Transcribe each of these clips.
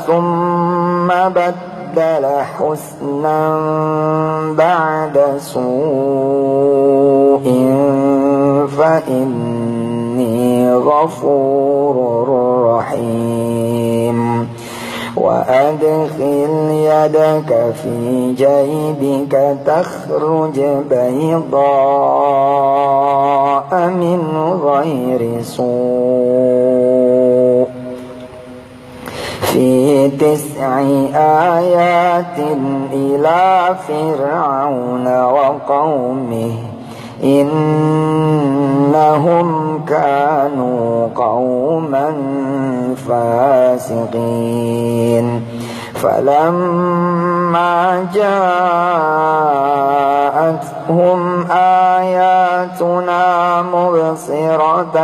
ثم بدل حسنا بعد سوء فإني غفور رحيم وأدخل يدك في جيبك تخرج بيضاء من غير سوء في 9 آيات إلى فرعون وقومه إنهم كانوا قوما فاسقين فلما جاءتهم آياتنا مبصرة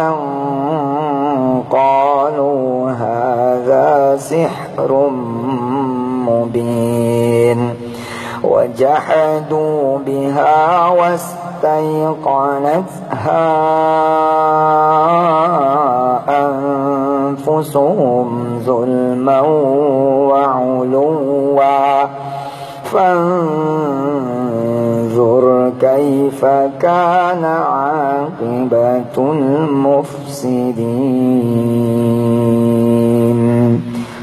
قالوا هذا سحر مبين وجحدوا بها واستيقنتها أنفسهم ظلما وعلوا فانظر كيف كان عاقبة المفسدين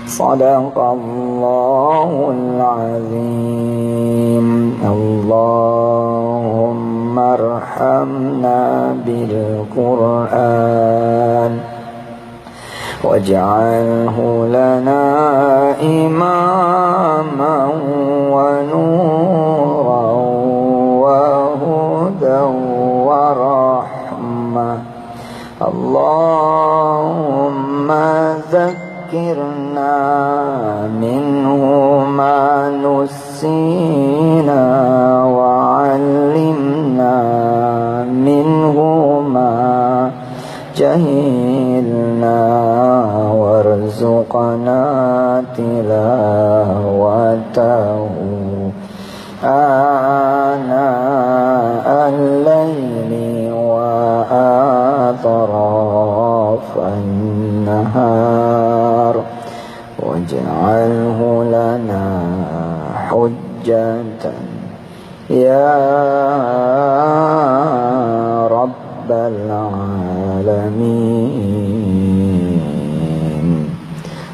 صدق الله العظيم اللهم ارحمنا بالقرآن واجعله لنا إماما ونورا وهدى ورحمة اللهم ذكرنا منه ما نسينا وعلمنا منه ما جهلنا وارزقنا تلاوته آناء الليل وأطراف النهار واجعله لنا حجة يا رب العالمين.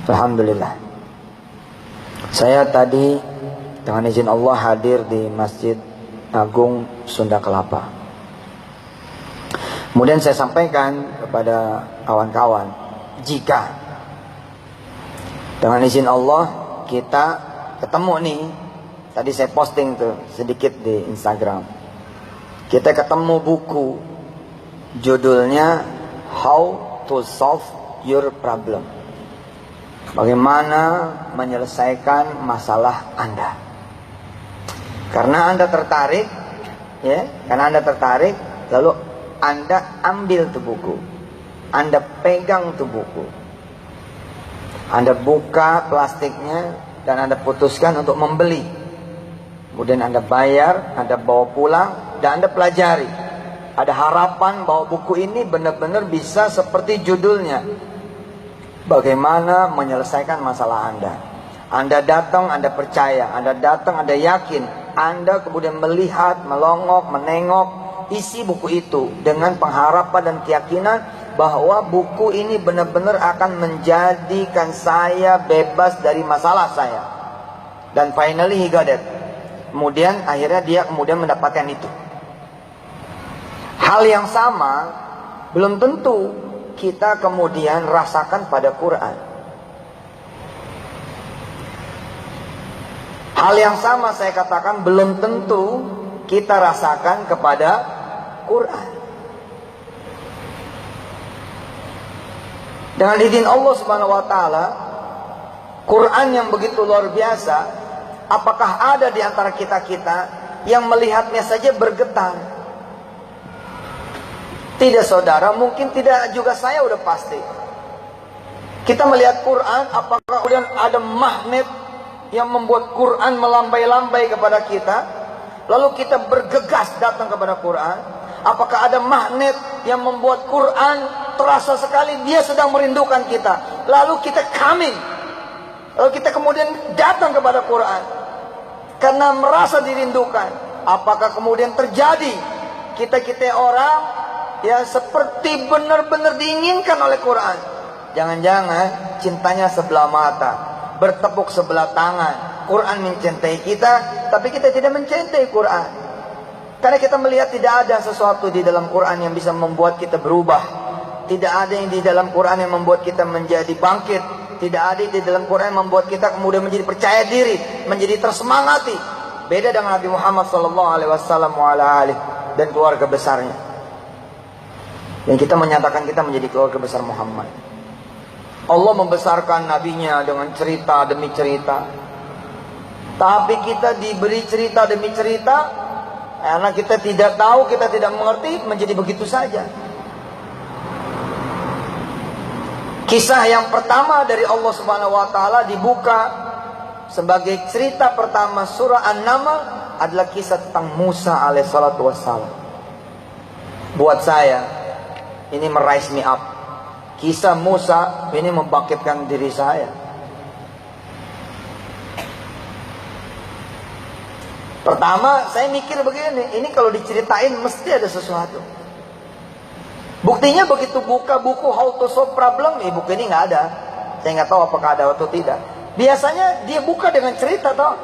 Alhamdulillah. Saya tadi dengan izin Allah hadir di Masjid Agung Sunda Kelapa. Kemudian saya sampaikan kepada kawan-kawan, jika dengan izin Allah kita ketemu nih, tadi saya posting tuh sedikit di Instagram, kita ketemu buku judulnya How to Solve Your Problem, bagaimana menyelesaikan masalah Anda. Karena Anda tertarik, ya, karena Anda tertarik, lalu Anda ambil tuh buku, Anda pegang tuh buku, Anda buka plastiknya dan Anda putuskan untuk membeli. Kemudian Anda bayar, Anda bawa pulang dan Anda pelajari. Ada harapan bahwa buku ini benar-benar bisa seperti judulnya, bagaimana menyelesaikan masalah Anda. Anda datang, Anda percaya, Anda datang, Anda yakin, Anda kemudian melihat, melongok, menengok isi buku itu dengan pengharapan dan keyakinan bahwa buku ini benar-benar akan menjadikan saya bebas dari masalah saya. Dan finally he got it. Kemudian akhirnya dia kemudian mendapatkan itu. Hal yang sama belum tentu kita kemudian rasakan pada Quran. Hal yang sama saya katakan belum tentu kita rasakan kepada Quran. Dengan izin Allah Subhanahu wa taala, Quran yang begitu luar biasa, apakah ada di antara kita-kita yang melihatnya saja bergetar? Tidak saudara, mungkin tidak juga saya udah pasti. Kita melihat Quran, apakah kemudian ada magnet yang membuat Quran melambai-lambai kepada kita, lalu kita bergegas datang kepada Quran? Apakah ada magnet yang membuat Quran terasa sekali dia sedang merindukan kita, lalu kita coming, Lalu kita kemudian datang kepada Quran karena merasa dirindukan. Apakah kemudian terjadi kita orang ya seperti benar-benar diinginkan oleh Quran? Jangan-jangan cintanya sebelah mata, bertepuk sebelah tangan. Quran mencintai kita, tapi kita tidak mencintai Quran. Karena kita melihat tidak ada sesuatu di dalam Quran yang bisa membuat kita berubah. Tidak ada yang di dalam Quran yang membuat kita menjadi bangkit. Tidak ada di dalam Quran yang membuat kita kemudian menjadi percaya diri, menjadi tersemangati. Beda dengan Nabi Muhammad SAW dan keluarga besarnya. Dan kita menyatakan kita menjadi keluarga besar Muhammad. Allah membesarkan nabinya dengan cerita demi cerita. Tapi kita diberi cerita demi cerita, karena kita tidak tahu, kita tidak mengerti, menjadi begitu saja. Kisah yang pertama dari Allah Subhanahu wa taala dibuka sebagai cerita pertama surah An-Naml adalah kisah tentang Musa alaihissalatu wassalam. Buat saya ini merise me up. Kisah Musa ini membangkitkan diri saya. Pertama saya mikir begini, ini kalau diceritain mesti ada sesuatu. Buktinya begitu buka buku How to Solve Problem, buku ini nggak ada. Saya nggak tahu apakah ada atau tidak. Biasanya dia buka dengan cerita, toh.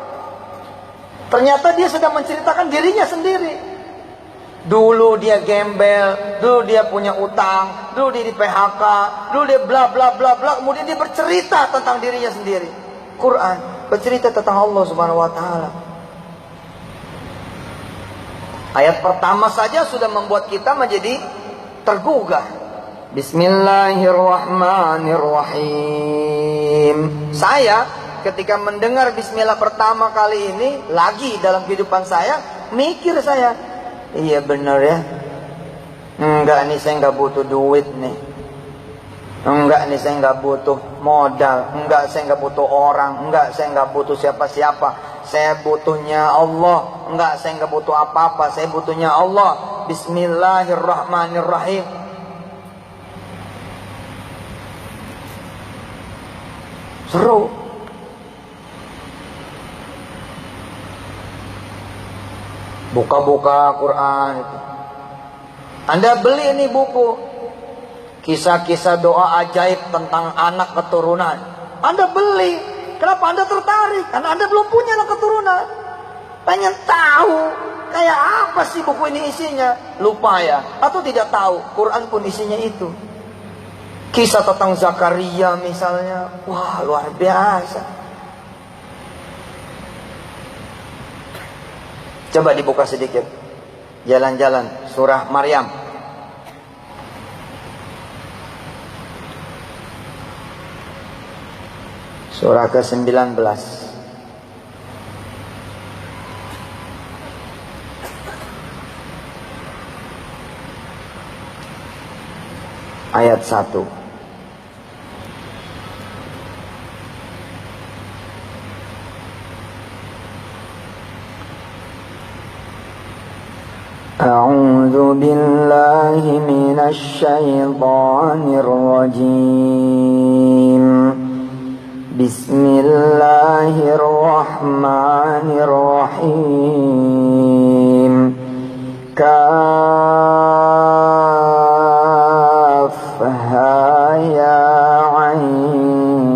Ternyata dia sedang menceritakan dirinya sendiri. Dulu dia gembel, dulu dia punya utang, dulu dia di PHK, dulu dia bla bla bla bla. Kemudian dia bercerita tentang dirinya sendiri. Quran bercerita tentang Allah Subhanahu wa taala. Ayat pertama saja sudah membuat kita menjadi tergugah. Bismillahirrahmanirrahim. Saya ketika mendengar bismillah pertama kali ini lagi dalam kehidupan saya, mikir saya, iya benar ya. Enggak nih, saya enggak butuh duit nih. Enggak nih, saya enggak butuh modal. Enggak, saya enggak butuh orang. Enggak, saya enggak butuh siapa-siapa. Saya butuhnya Allah. Enggak, saya enggak butuh apa-apa. Saya butuhnya Allah. Bismillahirrahmanirrahim. Seru. Buka-buka Quran itu. Anda beli ini buku kisah-kisah doa ajaib tentang anak keturunan. Anda beli. Kenapa Anda tertarik? Karena Anda belum punya anak keturunan. Pengen tahu kayak apa sih buku ini isinya. Lupa ya, atau tidak tahu, Quran pun isinya itu. Kisah tentang Zakaria misalnya. Wah, luar biasa. Coba dibuka sedikit. Jalan-jalan surah Maryam. Surah ke-19. Ayat 1. A'udzu billahi minasy syaithanir rajim. Bismillahirrahmanirrahim. Kafha ya ain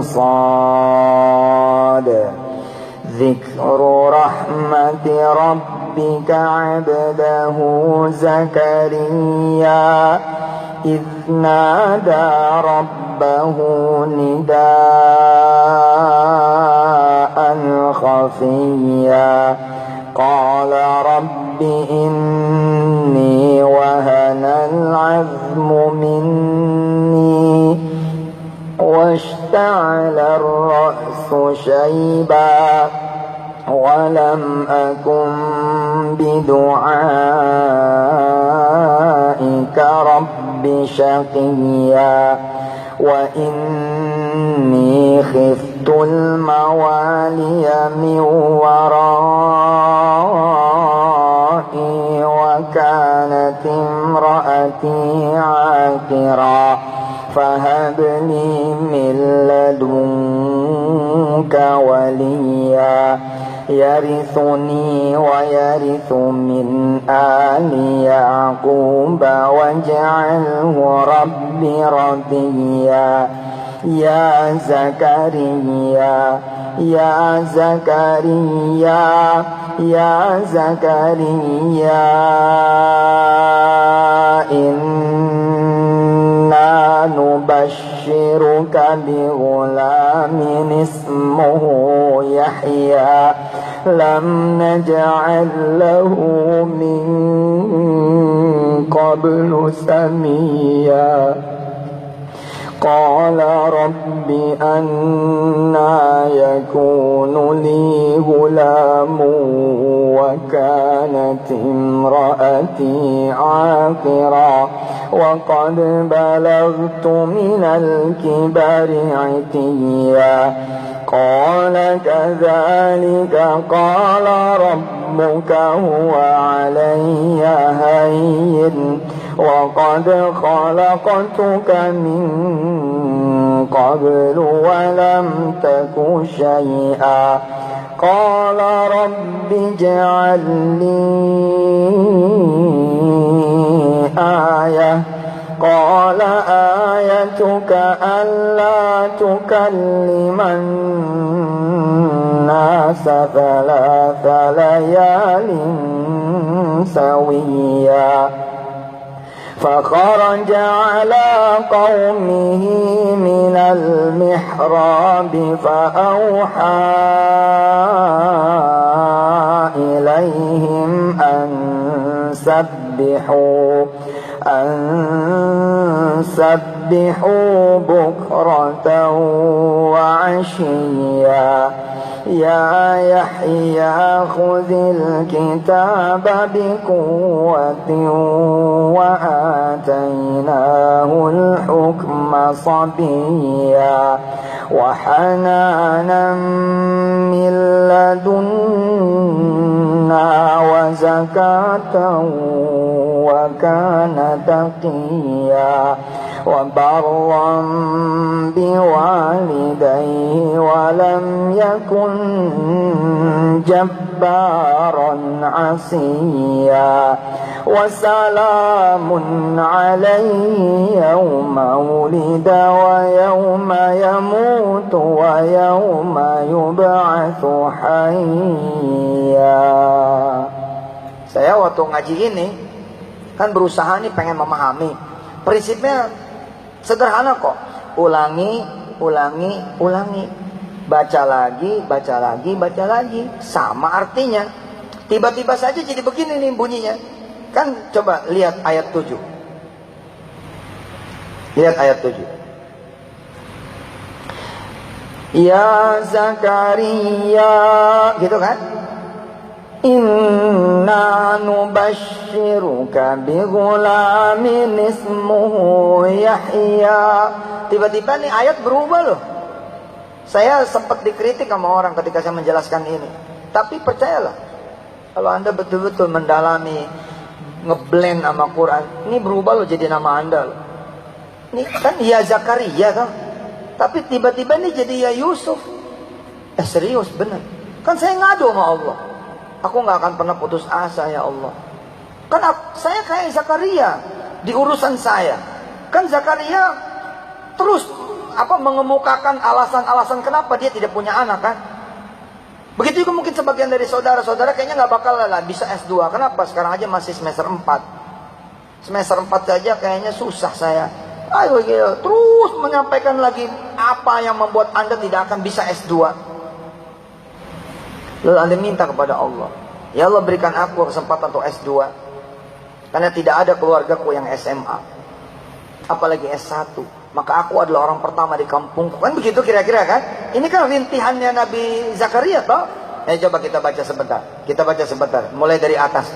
sad. Dzikru rahmati rabbika 'abdahu Zakaria idh nada rabbahu nidaan khafiyya qala rabbi inni wahana al-'azmu minni washta'ala ar-ra'su shayba walam akun bidu'aika rabbi shaqiyya wa inni khiftul mawaliya min wara'i wa kanat imra'ati 'aqira fahab li min يرثني ويرث من آل يعقوب واجعله رب رضيا يا زكريا يا زكريا يا زكريا إنا نبشرك بغلام اسمه يحيى لم نجعل له من قبل سميا قال رب أنى يكون لي غلام وكانت امرأتي عاقرا وقد بلغت من الكبر عتيا قال كذلك قال ربك هو علي هين وقد خلقتك من قبل ولم تك شيئا قال رب اجعل لي آية قال آيتك ألا تكلم الناس 3 ليال سويا فخرج على قومه من المحراب فأوحى إليهم أن سبحوا بكرة وعشيا يا يحيى خذ الكتاب بقوة وآتيناه الحكم صبيا وحنانا من لدنا وزكاة وكان تقيا وبرا بوالديه ولم يكن جبارا عصيا وسلام عليه يوم ولد ويوم يموت ويوم يبعث حيا. Saya waktu ngaji ini kan berusaha nih pengen memahami. Prinsipnya sederhana kok. Ulangi, ulangi, ulangi. Baca lagi, baca lagi, baca lagi. Sama artinya. Tiba-tiba saja jadi begini nih bunyinya. Kan coba lihat ayat 7. Lihat ayat 7. Ya Zakaria, gitu kan? Inna nubashiruka bighulamin ismuhu Yahya. Tiba-tiba nih ayat berubah loh. Saya sempat dikritik sama orang ketika saya menjelaskan ini. Tapi percayalah, kalau Anda betul-betul mendalami, ngeblend sama Quran, ini berubah loh jadi nama Anda loh. Ini kan ya Zakaria kan? Tapi tiba-tiba ini jadi ya Yusuf. Serius bener. Kan saya ngadu sama Allah. Aku gak akan pernah putus asa ya Allah. Kan saya kayak Zakaria di urusan saya. Kan Zakaria terus mengemukakan alasan-alasan kenapa dia tidak punya anak kan. Begitu juga mungkin sebagian dari saudara-saudara kayaknya gak bakal lah bisa S2. Kenapa? Sekarang aja masih semester 4. Semester 4 saja kayaknya susah saya. Ayo gitu. Terus menyampaikan lagi apa yang membuat Anda tidak akan bisa S2. Lalu Anda minta kepada Allah, ya Allah berikan aku kesempatan untuk S2. Karena tidak ada keluargaku yang SMA, apalagi S1. Maka aku adalah orang pertama di kampungku. Kan begitu kira-kira kan? Ini kan rintihannya Nabi Zakaria toh? Coba kita baca sebentar. Kita baca sebentar. Mulai dari atas.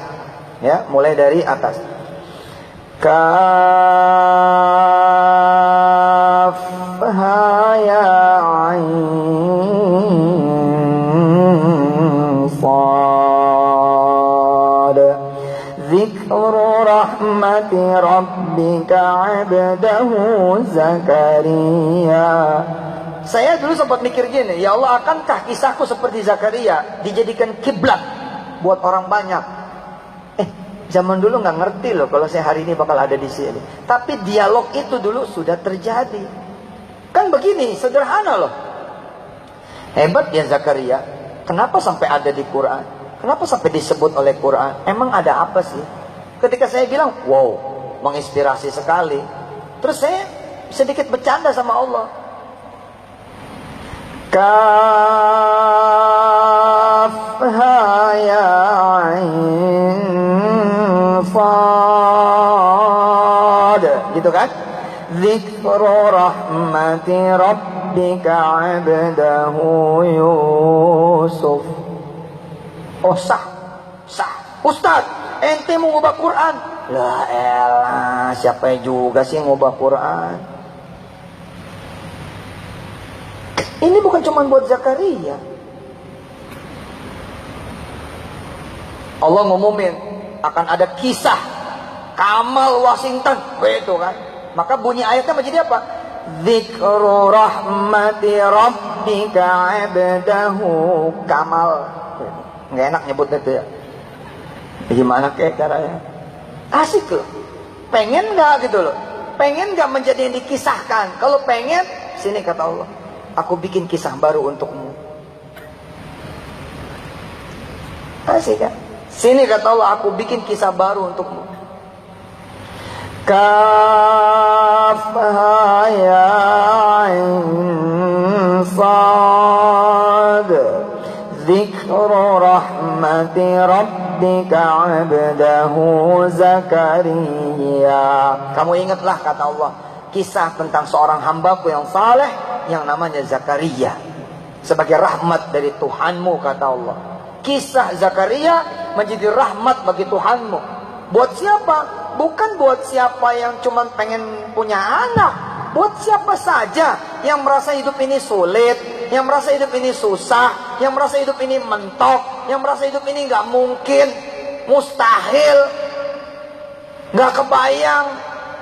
Ya, mulai dari atas. Kaf ha ya ain ذكر رحمة ربك عبده زكريا Saya dulu sempat mikir gini, ya Allah, akankah kisahku seperti Zakaria dijadikan kiblat buat orang banyak? Zaman dulu nggak ngerti loh kalau saya hari ini bakal ada di sini. Tapi dialog itu dulu sudah terjadi. Kan begini, sederhana loh. Hebat ya Zakaria. Kenapa sampai ada di Quran? Kenapa sampai disebut oleh Quran? Emang ada apa sih? Ketika saya bilang, wow, menginspirasi sekali. Terus saya sedikit bercanda sama Allah. Kafha ya ain sad, gitu kan? Dzikru rahmati rabbika 'abdahu Yusuf. Oh sah. Ustaz, ente mau ngubah Quran? Lah elah, siapa juga sih ngubah Quran? Ini bukan cuma buat Zakaria. Allah ngumumin akan ada kisah Kamal Washington, begitu kan? Maka bunyi ayatnya menjadi apa? Dzikru rahmati rabbika 'abdahu Kamal. Nggak enak nyebut itu ya. Gimana kayak caranya? Asik loh. Pengen nggak gitu loh? Pengen nggak menjadi yang dikisahkan? Kalau pengen, sini kata Allah, aku bikin kisah baru untukmu. Asik kan? Sini kata Allah, aku bikin kisah baru untukmu. Kafha ya ain sad. Dzikru rahmati rabbika 'abdahu Zakaria. Kamu ingatlah kata Allah, kisah tentang seorang hambaku yang saleh yang namanya Zakaria. Sebagai rahmat dari Tuhanmu kata Allah. Kisah Zakaria menjadi rahmat bagi Tuhanmu. Buat siapa? Bukan buat siapa yang cuma pengen punya anak. Buat siapa saja yang merasa hidup ini sulit, yang merasa hidup ini susah, yang merasa hidup ini mentok, yang merasa hidup ini gak mungkin, mustahil, gak kebayang,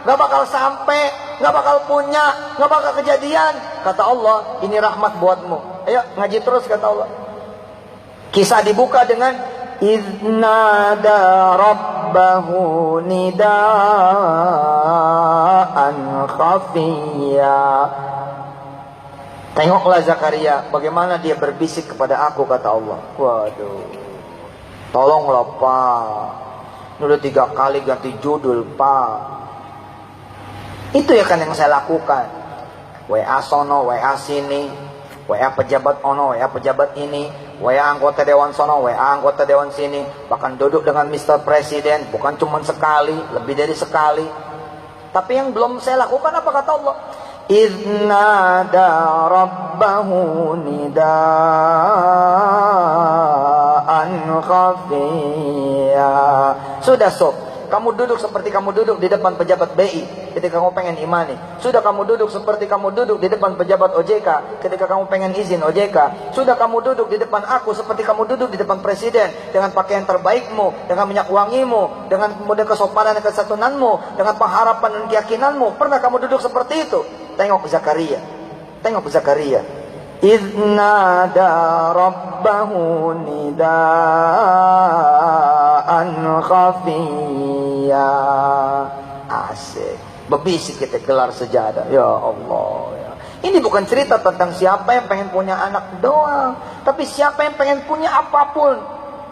gak bakal sampai, gak bakal punya, gak bakal kejadian. Kata Allah, ini rahmat buatmu. Ayo ngaji terus kata Allah. Kisah dibuka dengan idnada rabbahu nidaan khafiyya. Tengoklah Zakaria bagaimana dia berbisik kepada aku kata Allah. Waduh, tolonglah Pak, udah 3 kali ganti judul Pak. Itu ya kan yang saya lakukan. WA sono, WA sini, WA pejabat ono, WA pejabat ini, WA anggota dewan sono, WA anggota dewan sini. Bahkan duduk dengan Mr. Presiden, bukan cuma sekali, lebih dari sekali. Tapi yang belum saya lakukan apa kata Allah? Idnada rabbahu nidaan khafiyya. Sudah sob, kamu duduk seperti kamu duduk di depan pejabat BI ketika kamu pengen imani. Sudah kamu duduk seperti kamu duduk di depan pejabat OJK ketika kamu pengen izin OJK. Sudah kamu duduk di depan aku seperti kamu duduk di depan presiden, dengan pakaian terbaikmu, dengan minyak wangimu, dengan kemudian kesopanan dan kesantunanmu, dengan pengharapan dan keyakinanmu. Pernah kamu duduk seperti itu? Tengok Zakaria. Tengok Zakaria. Idnada rabbahu nidaan khafiyya. Asik. Berbisik kita gelar sejadah. Ya Allah ya. Ini bukan cerita tentang siapa yang pengen punya anak doang, tapi siapa yang pengen punya apapun,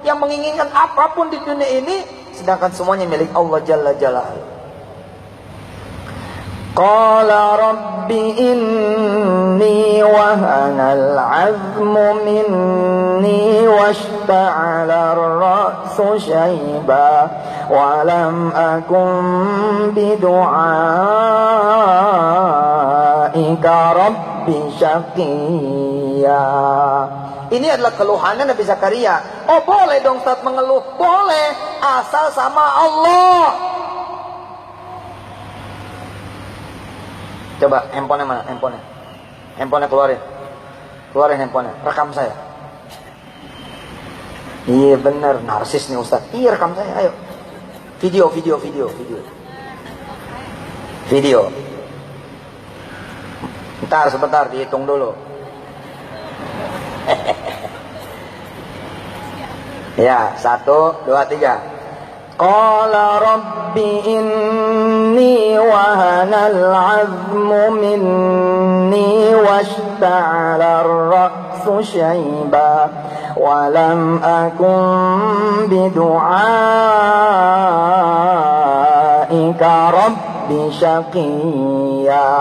yang menginginkan apapun di dunia ini, sedangkan semuanya milik Allah Jalla Jalaluhu. Qala rabbi inni wahanal azmu minni washta'ala ar-ra'su shayba wa lam akun bidu'aika rabbi syaqiyya. Ini adalah keluhannya Nabi Zakaria. Oh boleh dong Ustaz mengeluh? Boleh, asal sama Allah. Coba handphonenya mana? Handphonenya keluarin handphonenya, rekam saya. Iya bener, narsis nih Ustaz. Iya rekam saya, ayo. Video. Bentar, sebentar, dihitung dulu. Ya, 1, 2, 3. Qala rabbi inni wahanal azmu minni washta'ala ar-ra'su syaiba walam akun bidu'aika rabbi syaqiyya.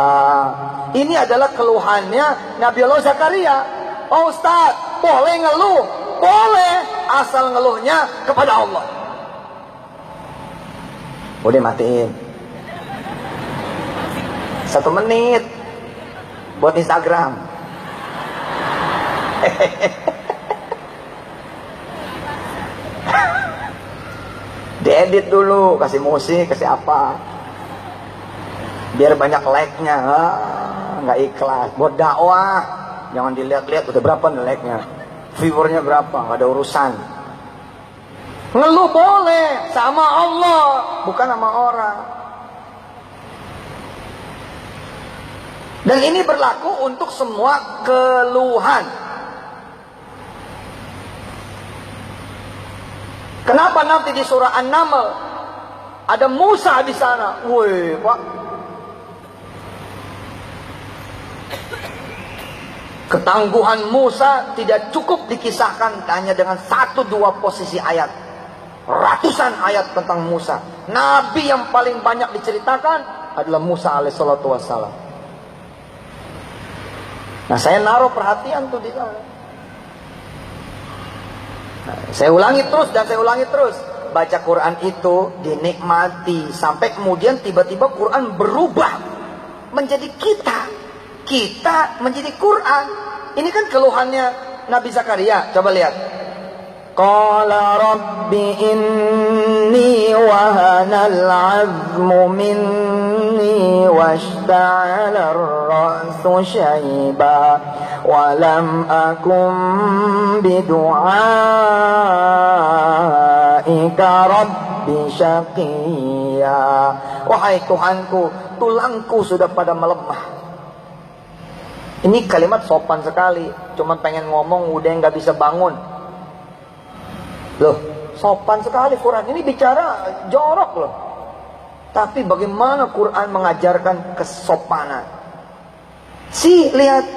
Ini adalah keluhannya Nabi Allah Zakaria. Oh Ustaz, boleh ngeluh? Boleh, asal ngeluhnya kepada Allah. Udah matiin 1 menit buat Instagram. Diedit dulu, kasih musik, kasih apa, biar banyak like-nya. Nggak ikhlas. Buat dakwah jangan dilihat-lihat udah berapa nih like-nya, viewernya berapa, nggak ada urusan. Ngeluh boleh sama Allah, bukan sama orang. Dan ini berlaku untuk semua keluhan. Kenapa nanti di surah An-Naml ada Musa di sana? Woi, Pak. Ketangguhan Musa tidak cukup dikisahkan hanya dengan 1-2 posisi ayat. Ratusan ayat tentang Musa. Nabi yang paling banyak diceritakan adalah Musa alaihissalatu wassalam. Nah, saya naruh perhatian tuh di sana. Nah, saya ulangi terus dan saya ulangi terus. Baca Quran itu dinikmati sampai kemudian tiba-tiba Quran berubah menjadi kita. Kita menjadi Quran. Ini kan keluhannya Nabi Zakaria. Coba lihat. Qala rabbi inni wahanal azmu minni washta'ala ar-ra'su syaiba walam akum bidu'aika rabbi syaqiyya. Wahai Tuhanku, tulangku sudah pada melemah. Ini kalimat sopan sekali. Cuman pengen ngomong udah nggak bisa bangun. Loh, sopan sekali Quran. Ini bicara jorok loh. Tapi bagaimana Quran mengajarkan kesopanan? Lihat.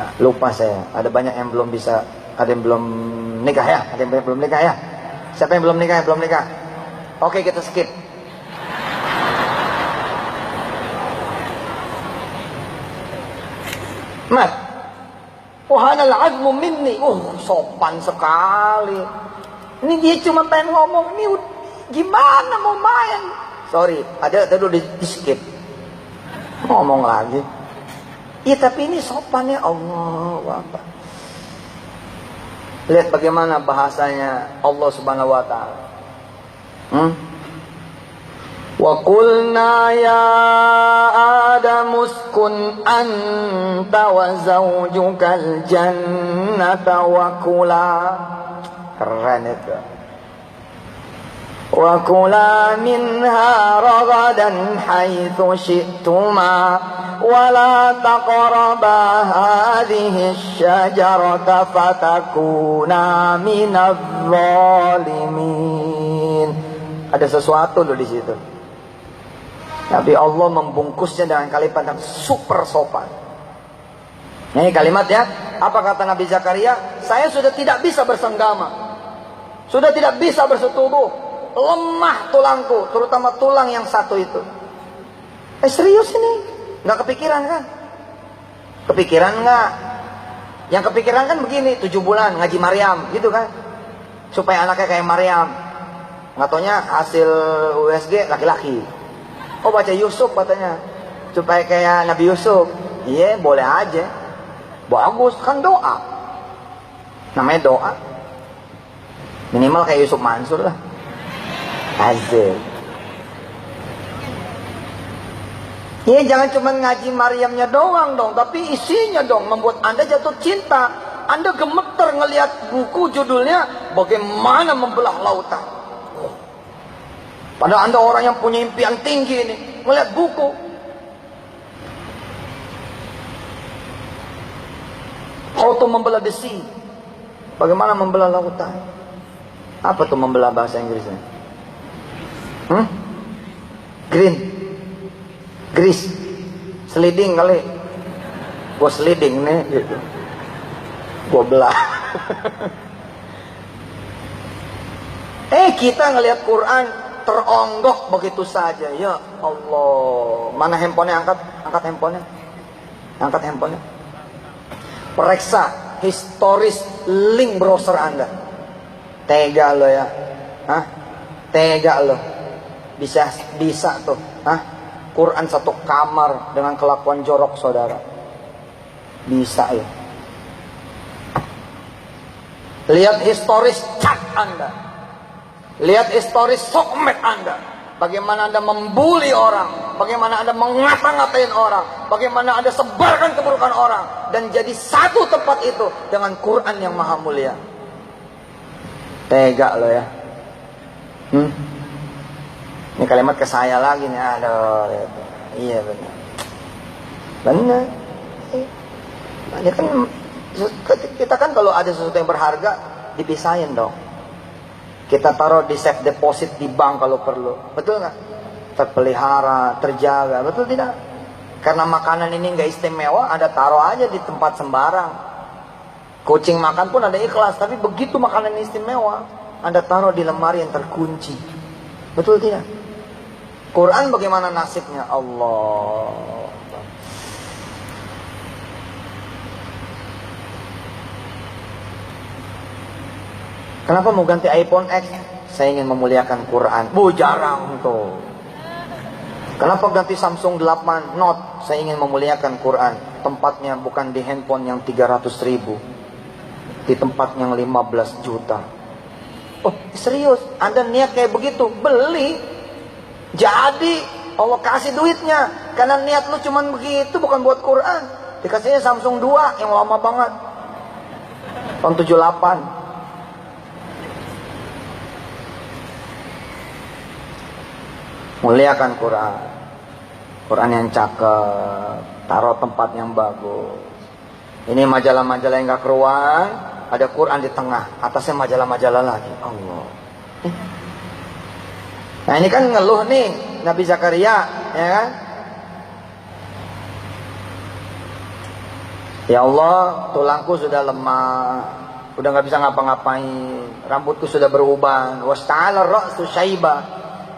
Nah, lupa saya. Ada banyak yang belum bisa. Ada yang belum nikah ya? Ada yang belum nikah ya? Siapa yang belum nikah? Belum nikah. Oke, kita skip. Mat. Wahanal azmu minni. Sopan sekali. Ini dia cuma pengen ngomong. Ini gimana mau main? Sorry, ada dulu di skip. Ngomong lagi. Iya, tapi ini sopannya Allah. Lihat bagaimana bahasanya Allah Subhanahu wa taala. Wa qulna ya Adam uskun anta wa zawjukal jannata wa kula. Keren itu. Wa kula minha ragadan haitsu syi'tuma wa la taqraba hadhihi asy-syajarata fatakuna minadh dhalimin. Ada sesuatu loh di situ. Tapi Allah membungkusnya dengan kalimat yang super sopan. Ini kalimatnya, apa kata Nabi Zakaria? Saya sudah tidak bisa bersenggama, sudah tidak bisa bersetubuh, lemah tulangku, terutama tulang yang satu itu. Serius ini? Nggak kepikiran kan? Kepikiran nggak? Yang kepikiran kan begini, 7 bulan ngaji Maryam, gitu kan? Supaya anaknya kayak Maryam. Nggak taunya hasil USG laki-laki. Oh, baca Yusuf katanya supaya kayak Nabi Yusuf. Iya, boleh aja. Bagus, kan doa. Namanya doa. Minimal kayak Yusuf Mansur lah. Asik. Iya, jangan cuma ngaji Maryamnya doang dong, tapi isinya dong membuat Anda jatuh cinta. Anda gemeter ngelihat buku judulnya Bagaimana Membelah Lautan. Padahal Anda orang yang punya impian tinggi ini, melihat buku to membelah the sea. Bagaimana membelah lautan? Apa tuh membelah bahasa Inggrisnya? Grease. Sliding kali. Gua sliding nih gitu. Gua belah. Kita ngelihat Quran teronggok begitu saja. Ya Allah. Mana handphonenya? Angkat handphonenya. Angkat handphonenya. Periksa historis link browser Anda. Tega lo ya. Tega lo. Bisa tuh. Quran satu kamar dengan kelakuan jorok saudara. Bisa ya. Lihat historis chat Anda. Lihat historis sosmed Anda. Bagaimana Anda membuli orang. Bagaimana Anda mengata-ngatain orang. Bagaimana Anda sebarkan keburukan orang. Dan jadi satu tempat itu dengan Quran yang maha mulia. Tega lo ya. Ini kalimat ke saya lagi nih. Aduh. Iya benar. Benar. Ini kan kita kan kalau ada sesuatu yang berharga dipisahin dong. Kita taruh di safe deposit di bank kalau perlu. Betul nggak? Terpelihara, terjaga. Betul tidak? Karena makanan ini nggak istimewa, Anda taruh aja di tempat sembarang. Kucing makan pun ada ikhlas. Tapi begitu makanan ini istimewa, Anda taruh di lemari yang terkunci. Betul tidak? Quran bagaimana nasibnya? Allah. Kenapa mau ganti iPhone X? Saya ingin memuliakan Quran. Jarang tuh. Kenapa ganti Samsung 8 Note? Saya ingin memuliakan Quran. Tempatnya bukan di handphone yang 300.000. Di tempat yang 15 juta. Serius? Anda niat kayak begitu? Beli. Jadi Allah kasih duitnya. Karena niat lu cuman begitu, bukan buat Quran. Dikasihnya Samsung 2 yang lama banget. Tahun 78. Muliakan Quran. Quran yang cakep. Taruh tempat yang bagus. Ini majalah-majalah yang gak keruan. Ada Quran di tengah. Atasnya majalah-majalah lagi. Allah. Nah ini kan ngeluh nih Nabi Zakaria. Ya kan? Ya Allah, tulangku sudah lemah. Udah gak bisa ngapa-ngapain. Rambutku sudah beruban. Wasta'ala ra'su syaibah.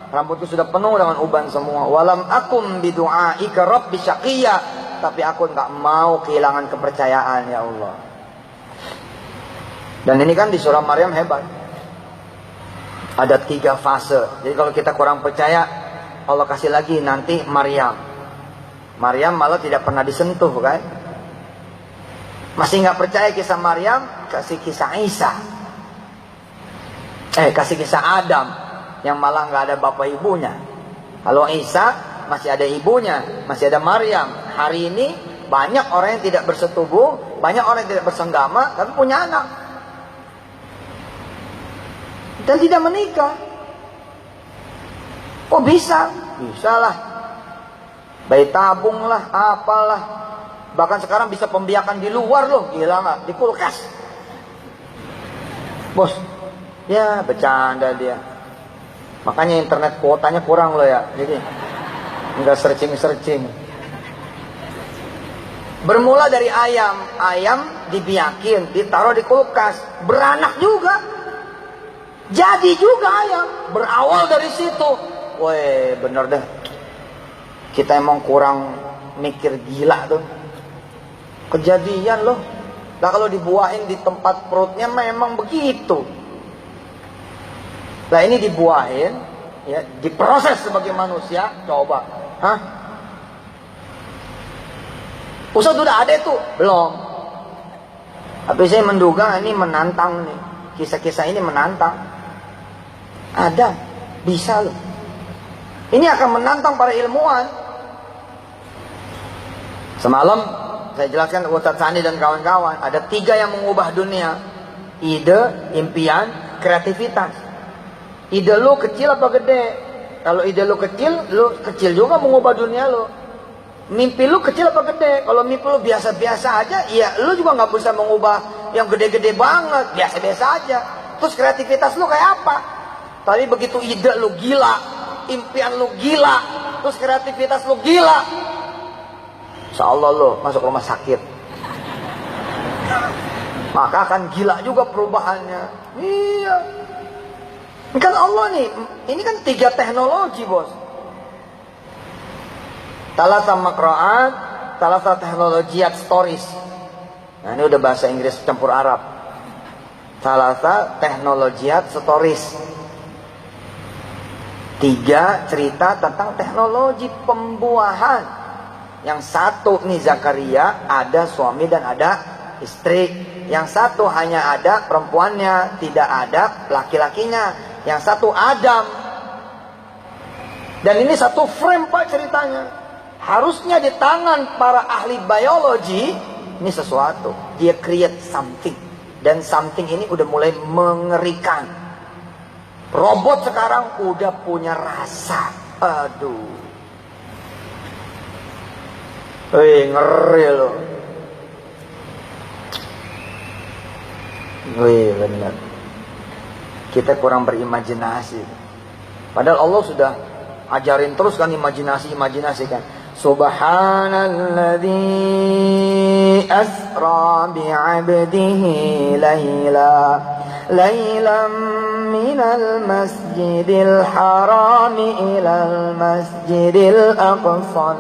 Rambutku sudah penuh dengan uban semua. Walam akum bidu'aika rabbi syaqiyya. Tapi aku enggak mau kehilangan kepercayaan ya Allah. Dan ini kan di surah Maryam hebat. Ada 3 fase. Jadi kalau kita kurang percaya, Allah kasih lagi nanti Maryam. Maryam malah tidak pernah disentuh kan. Masih enggak percaya kisah Maryam, kasih kisah Isa. Kasih kisah Adam. Yang malah nggak ada bapak ibunya. Kalau Isa masih ada ibunya, masih ada Maryam. Hari ini banyak orang yang tidak bersetubuh, banyak orang yang tidak bersenggama, tapi punya anak dan tidak menikah. Bisa lah. Bayi tabung lah, apalah. Bahkan sekarang bisa pembiakan di luar loh, gila nggak? Di kulkas. Bos, ya bercanda dia. Makanya internet kuotanya kurang loh ya. Jadi enggak searching. Bermula dari ayam. Ayam dibiakin, ditaruh di kulkas. Beranak juga. Jadi juga ayam. Berawal dari situ. Weh bener deh. Kita emang kurang mikir gila tuh. Kejadian loh. Nah kalau dibuahin di tempat perutnya memang begitu. Nah ini dibuahin, ya, diproses sebagai manusia, coba, Ustaz udah ada itu? Belum. Tapi saya menduga ini menantang nih, kisah-kisah ini menantang. Ada, bisa loh. Ini akan menantang para ilmuwan. Semalam saya jelaskan Ustaz Sandi dan kawan-kawan, ada 3 yang mengubah dunia: ide, impian, kreativitas. Ide lu kecil apa gede? Kalau ide lu kecil juga mengubah dunia lu. Mimpi lu kecil apa gede? Kalau mimpi lu biasa-biasa aja, ya lu juga nggak bisa mengubah yang gede-gede banget, biasa-biasa aja. Terus kreativitas lu kayak apa? Tapi begitu ide lu gila, impian lu gila, terus kreativitas lu gila, insya Allah lu masuk rumah sakit. Maka akan gila juga perubahannya. Iya. Ini kan Allah nih, ini kan 3 teknologi bos. Talata makra'at, talata teknologiat stories. Nah ini udah bahasa Inggris campur Arab. Talata teknologiat stories. 3 cerita tentang teknologi pembuahan. Yang satu nih Zakaria, ada suami dan ada istri. Yang satu hanya ada perempuannya, tidak ada laki-lakinya. Yang satu Adam. Dan ini satu frame pak ceritanya. Harusnya di tangan para ahli biologi ini sesuatu. Dia create something. Dan something ini udah mulai mengerikan. Robot sekarang udah punya rasa. Aduh. Wih, ngeri loh. Wih, benar. Kita kurang berimajinasi. Padahal Allah sudah ajarin terus kan imajinasi kan. Subhanalladzi asra bi'abdihi laylan minal masjidil harami ilal masjidil aqsa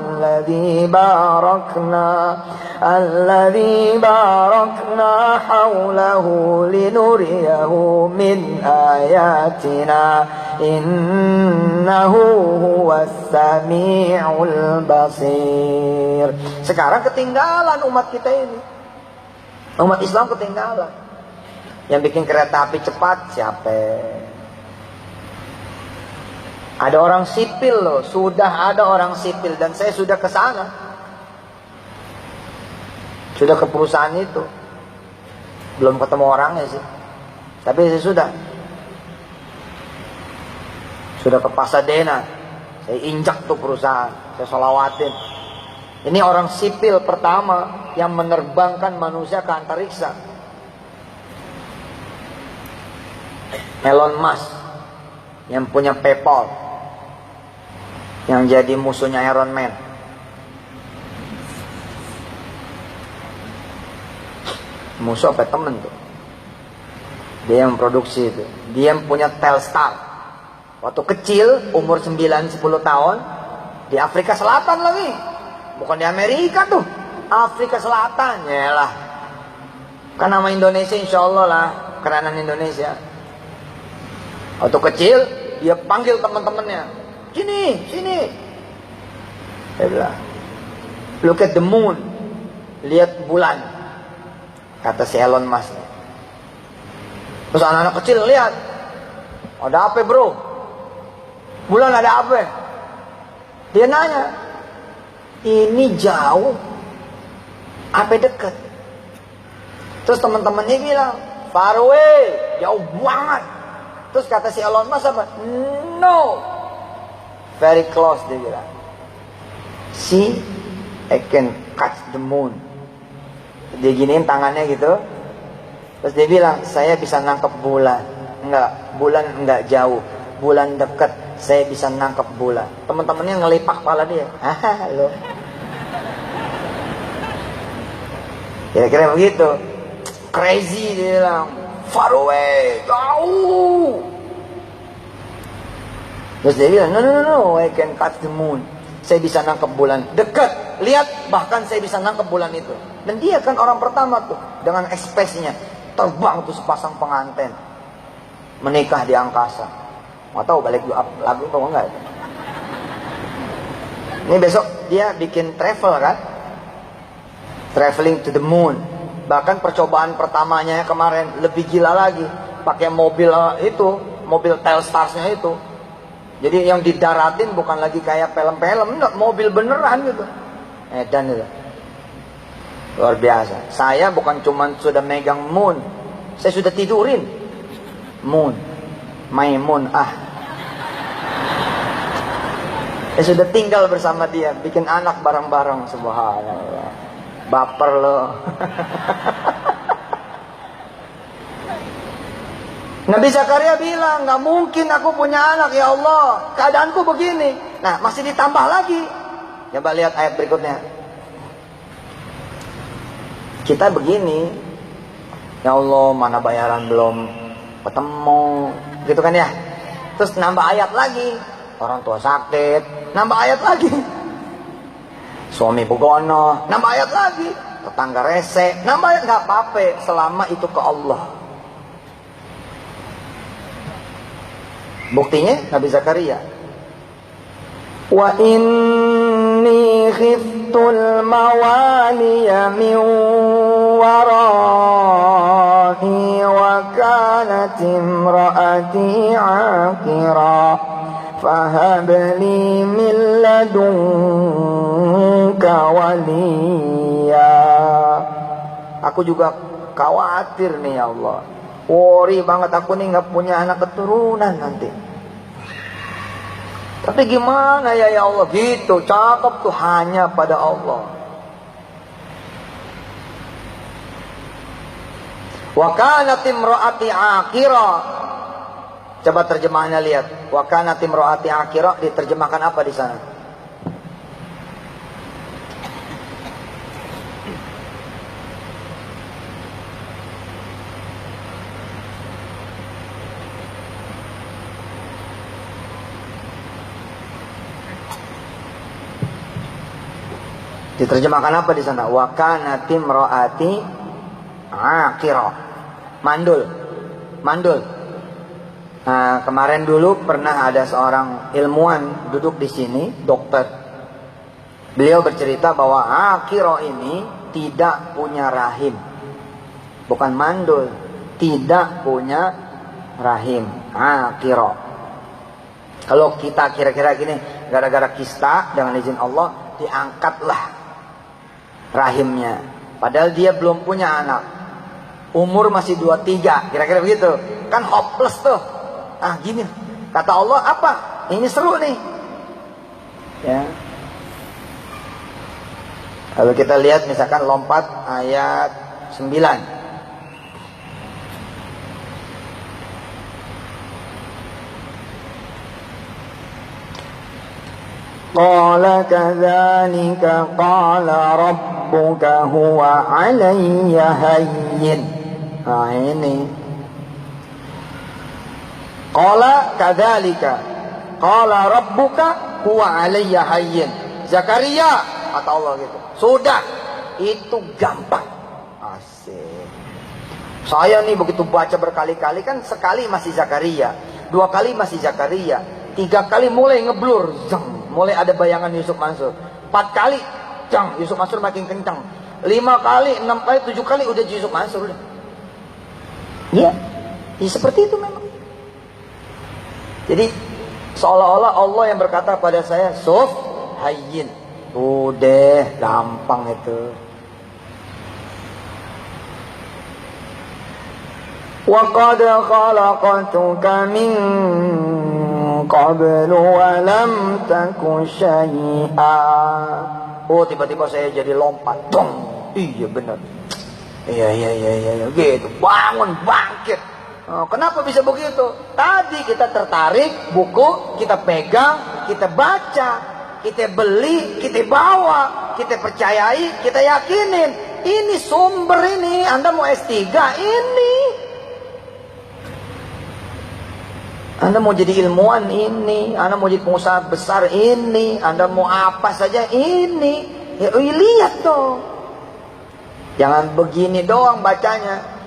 alladzi barakna hawlahu linuriyahu min ayatina innahu huwas sami'ul basir. Sekarang ketinggalan umat kita ini. Umat Islam ketinggalan. Yang bikin kereta api cepat siapa? Ada orang sipil loh, sudah ada orang sipil dan saya sudah ke sana. Sudah ke perusahaan itu. Belum ketemu orangnya sih. Tapi saya sudah ke Pasadena. Saya injak tuh perusahaan, saya sholawatin. Ini orang sipil pertama yang menerbangkan manusia ke antariksa. Elon Musk yang punya PayPal, yang jadi musuhnya Iron Man. Musuh apa temen tuh? Dia yang produksi itu. Dia yang punya Telstar. Waktu kecil, umur 9-10 tahun, di Afrika Selatan lagi. Bukan di Amerika tuh. Afrika Selatan, yalah. Kan nama Indonesia insya Allah lah, kerenan Indonesia. Waktu kecil, dia panggil teman-temannya. Sini. Dia bilang, look at the moon. Lihat bulan. Kata si Elon Musk. Terus anak-anak kecil lihat. Ada apa bro? Bulan ada apa? Dia nanya. Ini jauh. Apa dekat? Terus teman-temannya bilang, far away, jauh banget. Terus kata si Elon Musk apa? No, very close dia bilang. See, I can catch the moon. Dia giniin tangannya gitu. Terus dia bilang, saya bisa nangkep bulan. Enggak, bulan enggak jauh. Bulan dekat, saya bisa nangkep bulan. Teman-temannya ngelipak kepala dia. Hahaha, lo. Kira-kira begitu. Crazy dia bilang. Far away, jauh. Terus dia bilang, no, I can catch the moon. Saya bisa nangkep bulan. Dekat, lihat, bahkan saya bisa nangkep bulan itu. Dan dia kan orang pertama tuh, dengan ekspresinya. Terbang tuh sepasang pengantin. Menikah di angkasa. Mau tahu balik lagu atau enggak? Ini besok dia bikin travel kan? Traveling to the moon. Bahkan percobaan pertamanya kemarin lebih gila lagi. Pakai mobil itu, mobil Telstarsnya itu. Jadi yang didaratin bukan lagi kayak film-film, enggak, mobil beneran gitu. Dan itu. Luar biasa. Saya bukan cuma sudah megang moon, saya sudah tidurin moon. Maimun Ya sudah tinggal bersama dia, bikin anak bareng-bareng, subhanallah. Baper loh. Nabi Zakaria bilang, nggak mungkin aku punya anak ya Allah, keadaanku begini. Nah, masih ditambah lagi. Coba lihat ayat berikutnya. Kita begini, ya Allah, mana bayaran belum ketemu, gitu kan ya. Terus nambah ayat lagi, orang tua sakit, nambah ayat lagi. Suami bugono, nambah ayat lagi. Tetangga rese, nambah ayat. Nggak apa-apa, selama itu ke Allah. Buktinya Nabi Zakaria, wa inni khiftul mawaliya min wara'i wa kanat imraati 'aqira fahab li min ladunka waliya. Aku juga khawatir nih ya Allah, worry banget aku nih nggak punya anak keturunan nanti. Tapi gimana ya Allah, gitu cakep tuh, hanya pada Allah. Wa kanat imraati 'aqira. Coba terjemahannya lihat. Wa kanat imraati 'aqira diterjemahkan apa di sana? Diterjemahkan apa di sana? Wa kanat imraati 'aqira. Mandul. Nah, kemarin dulu pernah ada seorang ilmuwan duduk di sini, dokter. Beliau bercerita bahwa 'aqira ini tidak punya rahim. Bukan mandul, tidak punya rahim. 'Aqira. Kalau kita kira-kira gini, gara-gara kista dengan izin Allah diangkatlah rahimnya, padahal dia belum punya anak, umur masih 23, kira-kira begitu kan, hopeless tuh. Ah gini, kata Allah apa? Ini seru nih ya. Kalau kita lihat misalkan lompat ayat 9. Qala kadzalika qala rabbuka huwa 'alayya hayyin. Nah ini. Qala kadzalika qala rabbuka huwa 'alayya hayyin. Zakaria, kata Allah gitu. Sudah, itu gampang. Asik. Saya nih begitu baca berkali-kali, kan sekali masih Zakaria, 2 kali masih Zakaria, 3 kali mulai ngeblur, mulai ada bayangan Yusuf Mansur. 4 kali, Yusuf Mansur makin kencang. 5 kali, 6 kali, 7 kali udah Yusuf Mansur udah. Iya, ya seperti itu memang. Jadi seolah-olah Allah yang berkata pada saya, Suf, hayyin. Udah, gampang itu. Wa qad khalaqtuka min qablu wa lam taku syai'a. Oh, tiba-tiba saya jadi lompat. Dong. Iya benar. Iya gitu. Bangun, bangkit. Oh, kenapa bisa begitu? Tadi kita tertarik buku, kita pegang, kita baca, kita beli, kita bawa, kita percayai, kita yakinin. Ini sumber ini. Anda mau S3 ini. Anda mau jadi ilmuwan ini, Anda mau jadi pengusaha besar ini, Anda mau apa saja ini. Ya lihat dong. Jangan begini doang bacanya.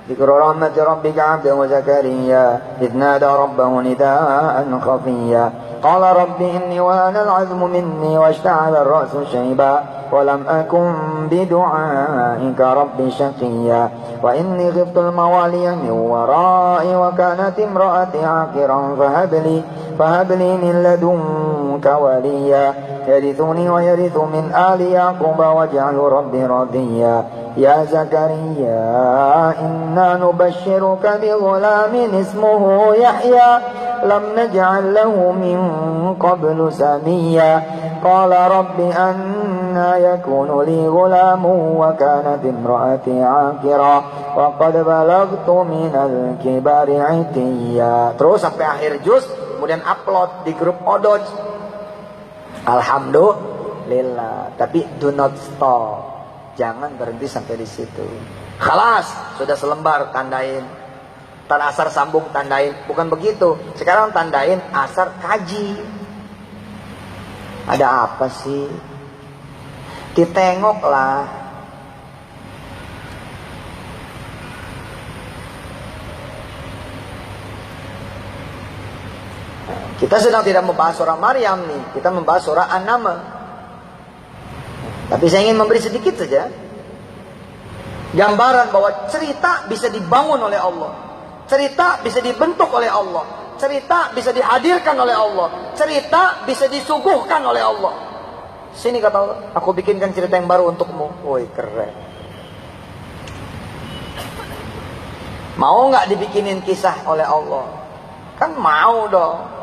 Dzikru rahmati rabbika 'abdahu Zakaria idh nada rabbahu nidaan khafiyya. Qala rabbi inni wa ana al-'azmu minni washta'ala ar-ra'su shayba wa lam akun bidu'aika rabbi shaqiyya. Wa inni khiftu al-mawaliya min wara'i wa kanat imra'ati 'aqiran fahab li min ladunka waliya yarithuni wa yarithu min ali yaquba waj'alhu rabbi radiyya. Ya Zakaria inna nubashshiruka bi ghulamin ismuhu Yahya لم نجعل له من قبل سميا قال رب أنى يكون لي غلام وكانت امرأتي عاقرا وقد بلغت من الكبر عتيا. Terus sampai akhir juz, kemudian upload di grup Odoj. Alhamdulillah. Tapi do not stop. Jangan berhenti sampai di situ. Khalas, sudah selembar, tandain. Tan asar sambung, tandain. Bukan begitu. Sekarang tandain asar kaji. Ada apa sih? Ditengoklah. Kita sedang tidak membahas surah Maryam nih. Kita membahas surah An-Naml. Tapi saya ingin memberi sedikit saja gambaran bahwa cerita bisa dibangun oleh Allah. Cerita bisa dibentuk oleh Allah. Cerita bisa dihadirkan oleh Allah. Cerita bisa disuguhkan oleh Allah. Sini kata Allah, aku bikinkan cerita yang baru untukmu. Woi, keren. Mau nggak dibikinin kisah oleh Allah? Kan mau dong.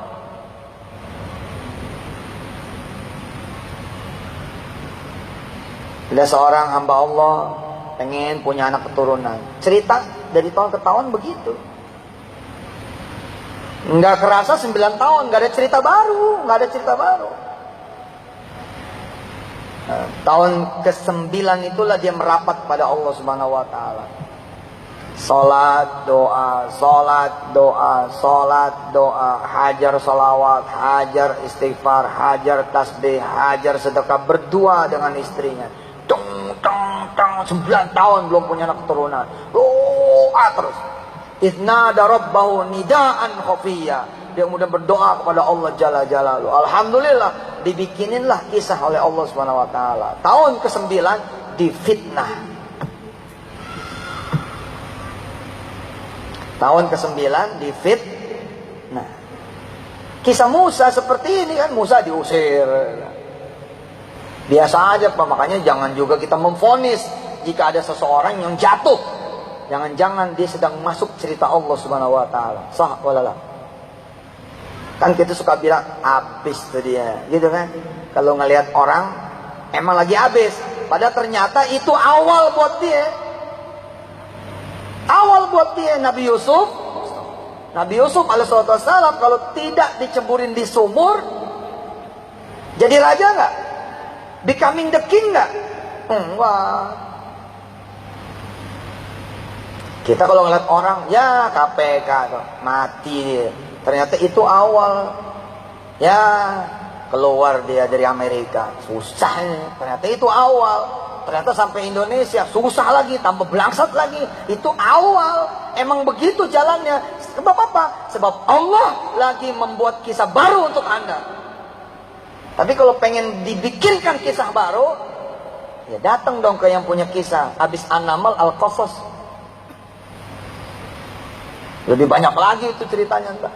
Ada seorang hamba Allah pengen punya anak keturunan. Cerita dari tahun ke tahun begitu. Nggak kerasa 9 tahun, nggak ada cerita baru, nggak ada cerita baru. Tahun ke-9 itulah dia merapat pada Allah Subhanahu Wa Taala. Salat doa, salat doa, salat doa, hajar salawat, hajar istighfar, hajar tasbih, hajar sedekah, berdua dengan istrinya. 9 tahun belum punya anak keturunan. Doa terus. Idnada rabbahu nidaan khafiyya. Dia kemudian berdoa kepada Allah Jalla Jalaluhu. Alhamdulillah dibikininlah kisah oleh Allah Subhanahu Wa Taala. Tahun ke-9 difitnah. Tahun ke-9 difitnah. Kisah Musa seperti ini kan, Musa diusir. Biasa aja Pak, makanya jangan juga kita memvonis jika ada seseorang yang jatuh. Jangan-jangan dia sedang masuk cerita Allah Subhanahu Wa Taala. Sah walala. Kan kita suka bilang habis tuh dia, gitu kan? Kalau ngelihat orang emang lagi habis, padahal ternyata itu awal buat dia. Awal buat dia. Nabi Yusuf alaihissalam kalau tidak diceburin di sumur, jadi raja nggak? Becoming the king nggak? Enggak. Kita kalau ngeliat orang, ya KPK tuh, mati dia. Ternyata itu awal. Ya, keluar dia dari Amerika. Susah ini. Ternyata itu awal. Ternyata sampai Indonesia, susah lagi, tambah belangsat lagi. Itu awal. Emang begitu jalannya. Sebab apa? Sebab Allah lagi membuat kisah baru untuk Anda. Tapi kalau pengen dibikinkan kisah baru, ya datang dong ke yang punya kisah. Habis An-Naml, Al-Qasas. Lebih banyak lagi itu ceritanya entah.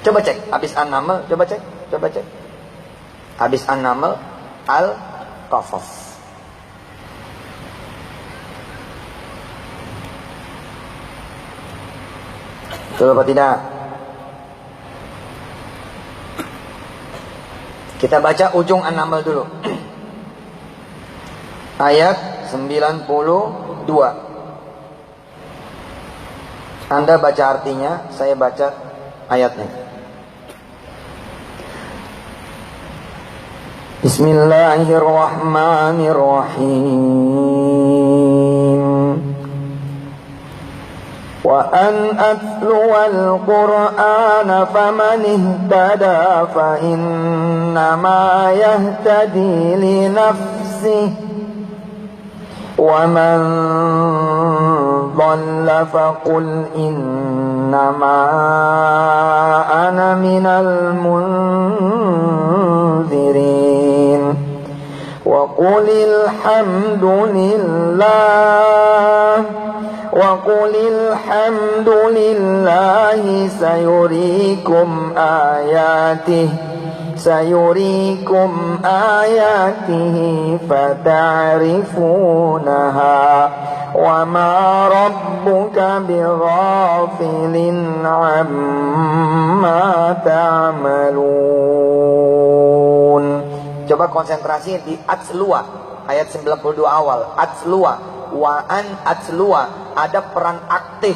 Coba cek habis An-Naml, coba cek. Habis An-Naml, Al-Qasas. Betul apa tidak? Kita baca ujung An-Naml dulu. Ayat 92. Anda baca artinya, saya baca ayatnya. Bismillahirrahmanirrahim. Wa an atluwal Qur'ana faman ihtada fa innama yahtadi li nafsihi وَمَنْ ضَلَّ فَقُلْ إِنَّمَا أَنَا مِنَ الْمُنْذِرِينَ وَقُلِ الْحَمْدُ لِلَّهِ سَيُرِيكُمْ آيَاتِهِ sayurikum ayatihi fata'rifunaha wa ma rabbuka bighafilin amma ta'malun. Coba konsentrasi di Atslua ayat 92 awal. Atslua wa an atslua, ada peran aktif.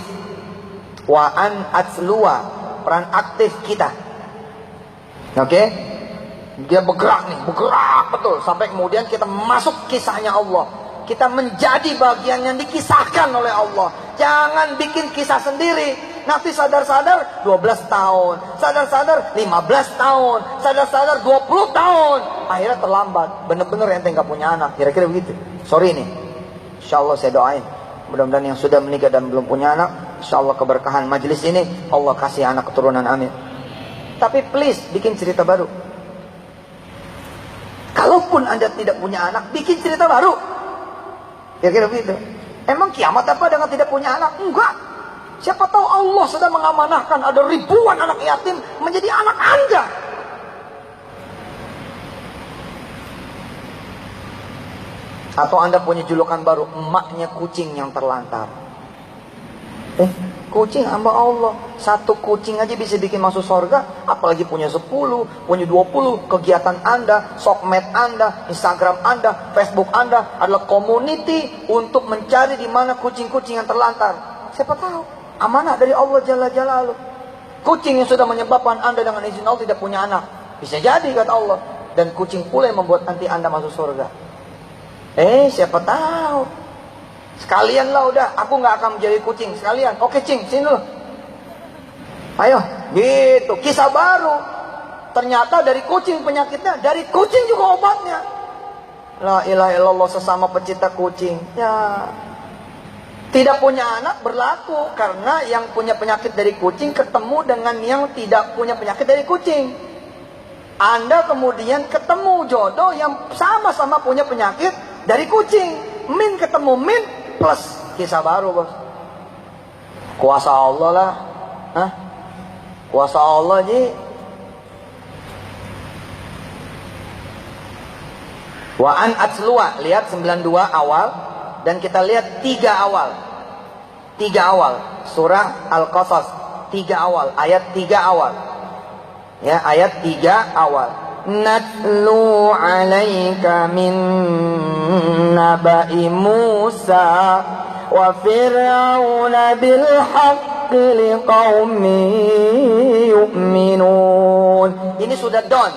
Wa an atslua, peran aktif kita. Oke? Dia bergerak nih, bergerak betul sampai kemudian kita masuk kisahnya Allah. Kita menjadi bagian yang dikisahkan oleh Allah. Jangan bikin kisah sendiri. Nanti sadar-sadar 12 tahun, sadar-sadar 15 tahun, sadar-sadar 20 tahun. Akhirnya terlambat. Bener-bener ente gak punya anak. Kira-kira begitu. Sorry nih. Insya Allah saya doain. Mudah-mudahan yang sudah menikah dan belum punya anak, insya Allah keberkahan majelis ini, Allah kasih anak keturunan, amin. Tapi please, bikin cerita baru. Kalaupun Anda tidak punya anak, bikin cerita baru. Kira-kira begitu. Emang kiamat apa dengan tidak punya anak? Enggak. Siapa tahu Allah sedang mengamanahkan ada ribuan anak yatim menjadi anak Anda. Atau Anda punya julukan baru, emaknya kucing yang terlantar. Kucing hamba Allah. Satu kucing aja bisa bikin masuk surga, apalagi punya 10, punya 20. Kegiatan Anda, sosmed Anda, Instagram Anda, Facebook Anda adalah community untuk mencari di mana kucing-kucing yang terlantar. Siapa tahu amanah dari Allah Jalla Jalaluh. Kucing yang sudah menyebabkan Anda dengan izin Allah tidak punya anak. Bisa jadi kata Allah. Dan kucing pula yang membuat nanti Anda masuk surga. Siapa tahu. Sekalian lah udah, aku gak akan menjadi kucing. Sekalian, oke cing, sini dulu. Ayo, gitu. Kisah baru. Ternyata dari kucing penyakitnya, dari kucing juga obatnya. La ilaha illallah, sesama pecinta kucing. Ya. Tidak punya anak berlaku karena yang punya penyakit dari kucing ketemu dengan yang tidak punya penyakit dari kucing. Anda kemudian ketemu jodoh yang sama-sama punya penyakit dari kucing. Min ketemu min plus kisah baru, bos. Kuasa Allah lah. Hah? Kuasa Allah ji. Wa an atslua, lihat 92 awal. Dan kita lihat 3 awal. 3 awal. Surah Al-Qasas 3 awal. Ayat 3 awal. Ya, ayat 3 awal. Natlu alaika min naba'i Musa wa fir'auna bil haqqi liqaumin yu'minun. Ini sudah done.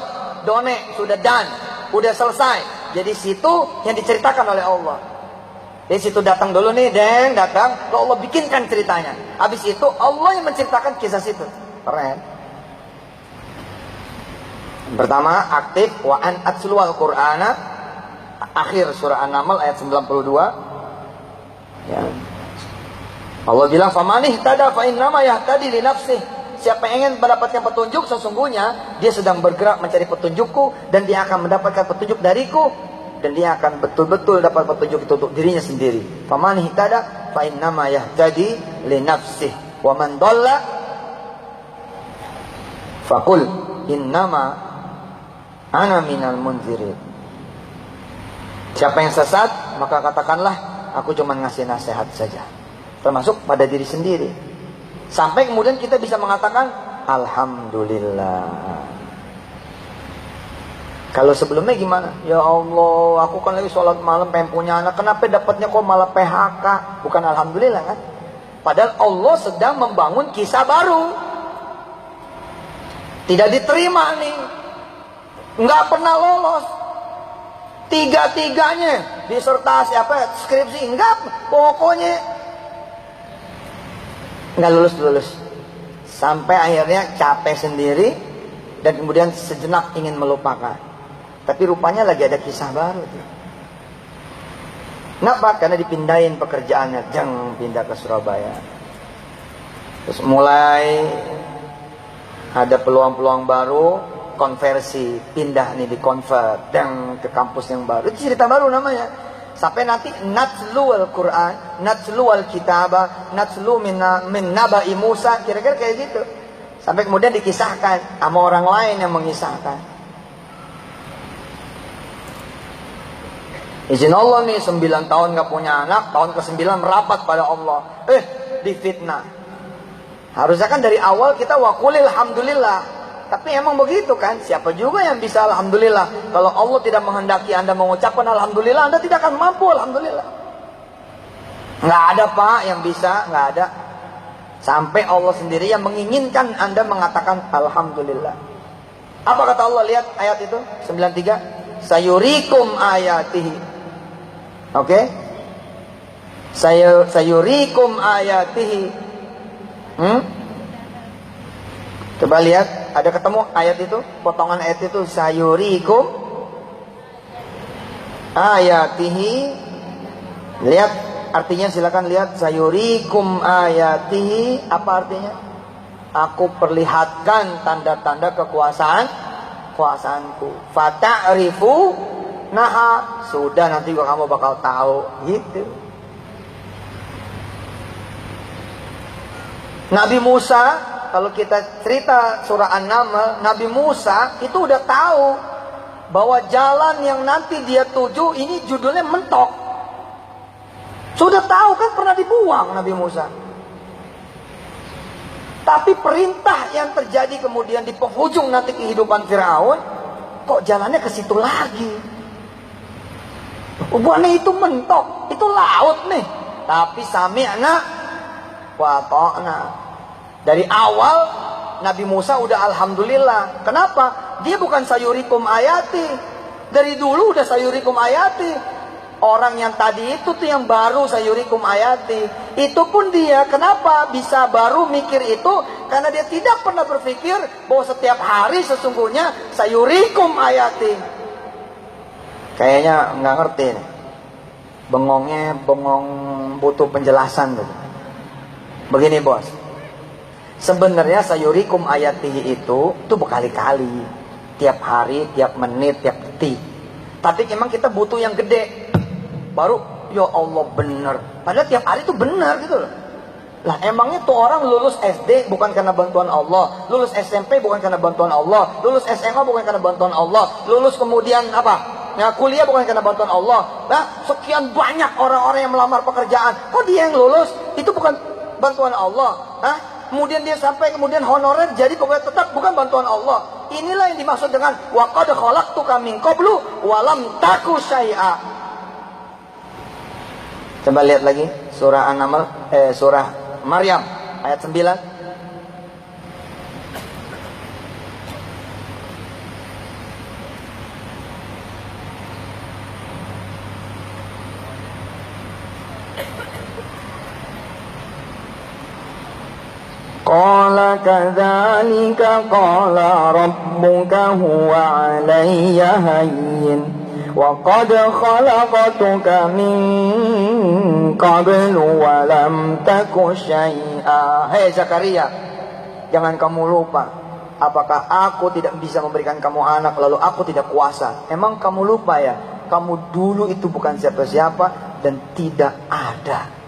Sudah done. Udah selesai. Jadi situ yang diceritakan oleh Allah. Dari situ datang dulu nih, datang, lalu Allah bikinkan ceritanya. Habis itu Allah yang menceritakan kisah situ. Keren. Pertama, aktif wa an atslu al-Qur'ana, akhir surah An-Naml ayat 92. Ya. Allah bilang, "Faman ihtada fa innama yahtadi li nafsihi." Siapa yang ingin mendapatkan petunjuk, sesungguhnya dia sedang bergerak mencari petunjukku dan dia akan mendapatkan petunjuk dariku. Dan dia akan betul-betul dapat petunjuk itu untuk dirinya sendiri. Faman ihtada fa innama yahtadi li nafsihi wa man dhalla faqul innama ana minal munzirin. Siapa yang sesat, maka katakanlah aku cuma ngasih nasihat saja. Termasuk pada diri sendiri. Sampai kemudian kita bisa mengatakan alhamdulillah. Kalau sebelumnya gimana? Ya Allah, aku kan lagi sholat malam pengen punya anak. Kenapa dapatnya kok malah PHK? Bukan alhamdulillah kan? Padahal Allah sedang membangun kisah baru. Tidak diterima nih. Nggak pernah lolos. Tiga-tiganya disertasi skripsi enggak, pokoknya nggak lulus. Sampai akhirnya capek sendiri dan kemudian sejenak ingin melupakan. Tapi rupanya lagi ada kisah baru. Kenapa? Karena dipindahin pekerjaannya, pindah ke Surabaya. Terus mulai ada peluang-peluang baru, konversi, pindah nih, di convert ke kampus yang baru. Itu cerita baru namanya. Sampai nanti natslu al-Quran, natslu al-kitabah, natslu min naba'i Musa, kira-kira kayak gitu. Sampai kemudian dikisahkan sama orang lain yang mengisahkan. Izin Allah nih 9 tahun gak punya anak, tahun ke-9 merapat pada Allah. Difitnah. Harusnya kan dari awal kita waqulil alhamdulillah. Tapi emang begitu kan? Siapa juga yang bisa alhamdulillah? Kalau Allah tidak menghendaki Anda mengucapkan alhamdulillah, Anda tidak akan mampu alhamdulillah. Nggak ada Pak yang bisa, nggak ada. Sampai Allah sendiri yang menginginkan Anda mengatakan alhamdulillah. Apa kata Allah? Lihat ayat itu 93. Sayurikum ayatihi. Oke? Sayurikum ayatihi. Coba lihat, ada ketemu ayat itu, potongan ayat itu, sayurikum ayatihi. Lihat artinya, silakan lihat. Sayurikum ayatihi, apa artinya? Aku perlihatkan tanda-tanda kekuasaanku. Fata'rifu naha, sudah nanti juga kamu bakal tahu, gitu. Nabi Musa, kalau kita cerita surah An-Naml, Nabi Musa itu udah tahu bahwa jalan yang nanti dia tuju ini judulnya mentok. Sudah tahu kan, pernah dibuang Nabi Musa. Tapi perintah yang terjadi kemudian di penghujung nanti kehidupan Firaun, kok jalannya ke situ lagi. Bukannya itu mentok, itu laut nih. Tapi sami'na wa ta'na. Dari awal Nabi Musa udah alhamdulillah. Kenapa? Dia bukan sayurikum ayati. Dari dulu udah sayurikum ayati. Orang yang tadi itu tuh yang baru sayurikum ayati. Itu pun dia kenapa bisa baru mikir itu? Karena dia tidak pernah berpikir bahwa setiap hari sesungguhnya sayurikum ayati. Kayaknya nggak ngerti nih. Bengongnya bengong butuh penjelasan gitu. Begini bos, sebenarnya sayurikum ayatihi itu berkali-kali, tiap hari, tiap menit, tiap detik. Tapi memang kita butuh yang gede. Baru ya Allah bener. Padahal tiap hari itu benar gitu loh. Lah emangnya tuh orang lulus SD bukan karena bantuan Allah, lulus SMP bukan karena bantuan Allah, lulus SMA bukan karena bantuan Allah, lulus kemudian apa? Nah, kuliah bukan karena bantuan Allah. Nah, sekian banyak orang-orang yang melamar pekerjaan, kok dia yang lulus? Itu bukan bantuan Allah. Hah? Kemudian dia sampai kemudian honorer jadi pegawai tetap, bukan bantuan Allah. Inilah yang dimaksud dengan wa qad khalaqtuka min qablu wa lam taku syai'a. Coba lihat lagi surah An-Naml, surah Maryam ayat 9. Qala kadzalika qala rabbuka huwa 'alayya hayyin wa qad khalaqtuka min qablu wa lam taku syai'a. Hei Zakaria, jangan kamu lupa, apakah aku tidak bisa memberikan kamu anak lalu aku tidak kuasa? Emang kamu lupa ya, kamu dulu itu bukan siapa-siapa dan tidak ada.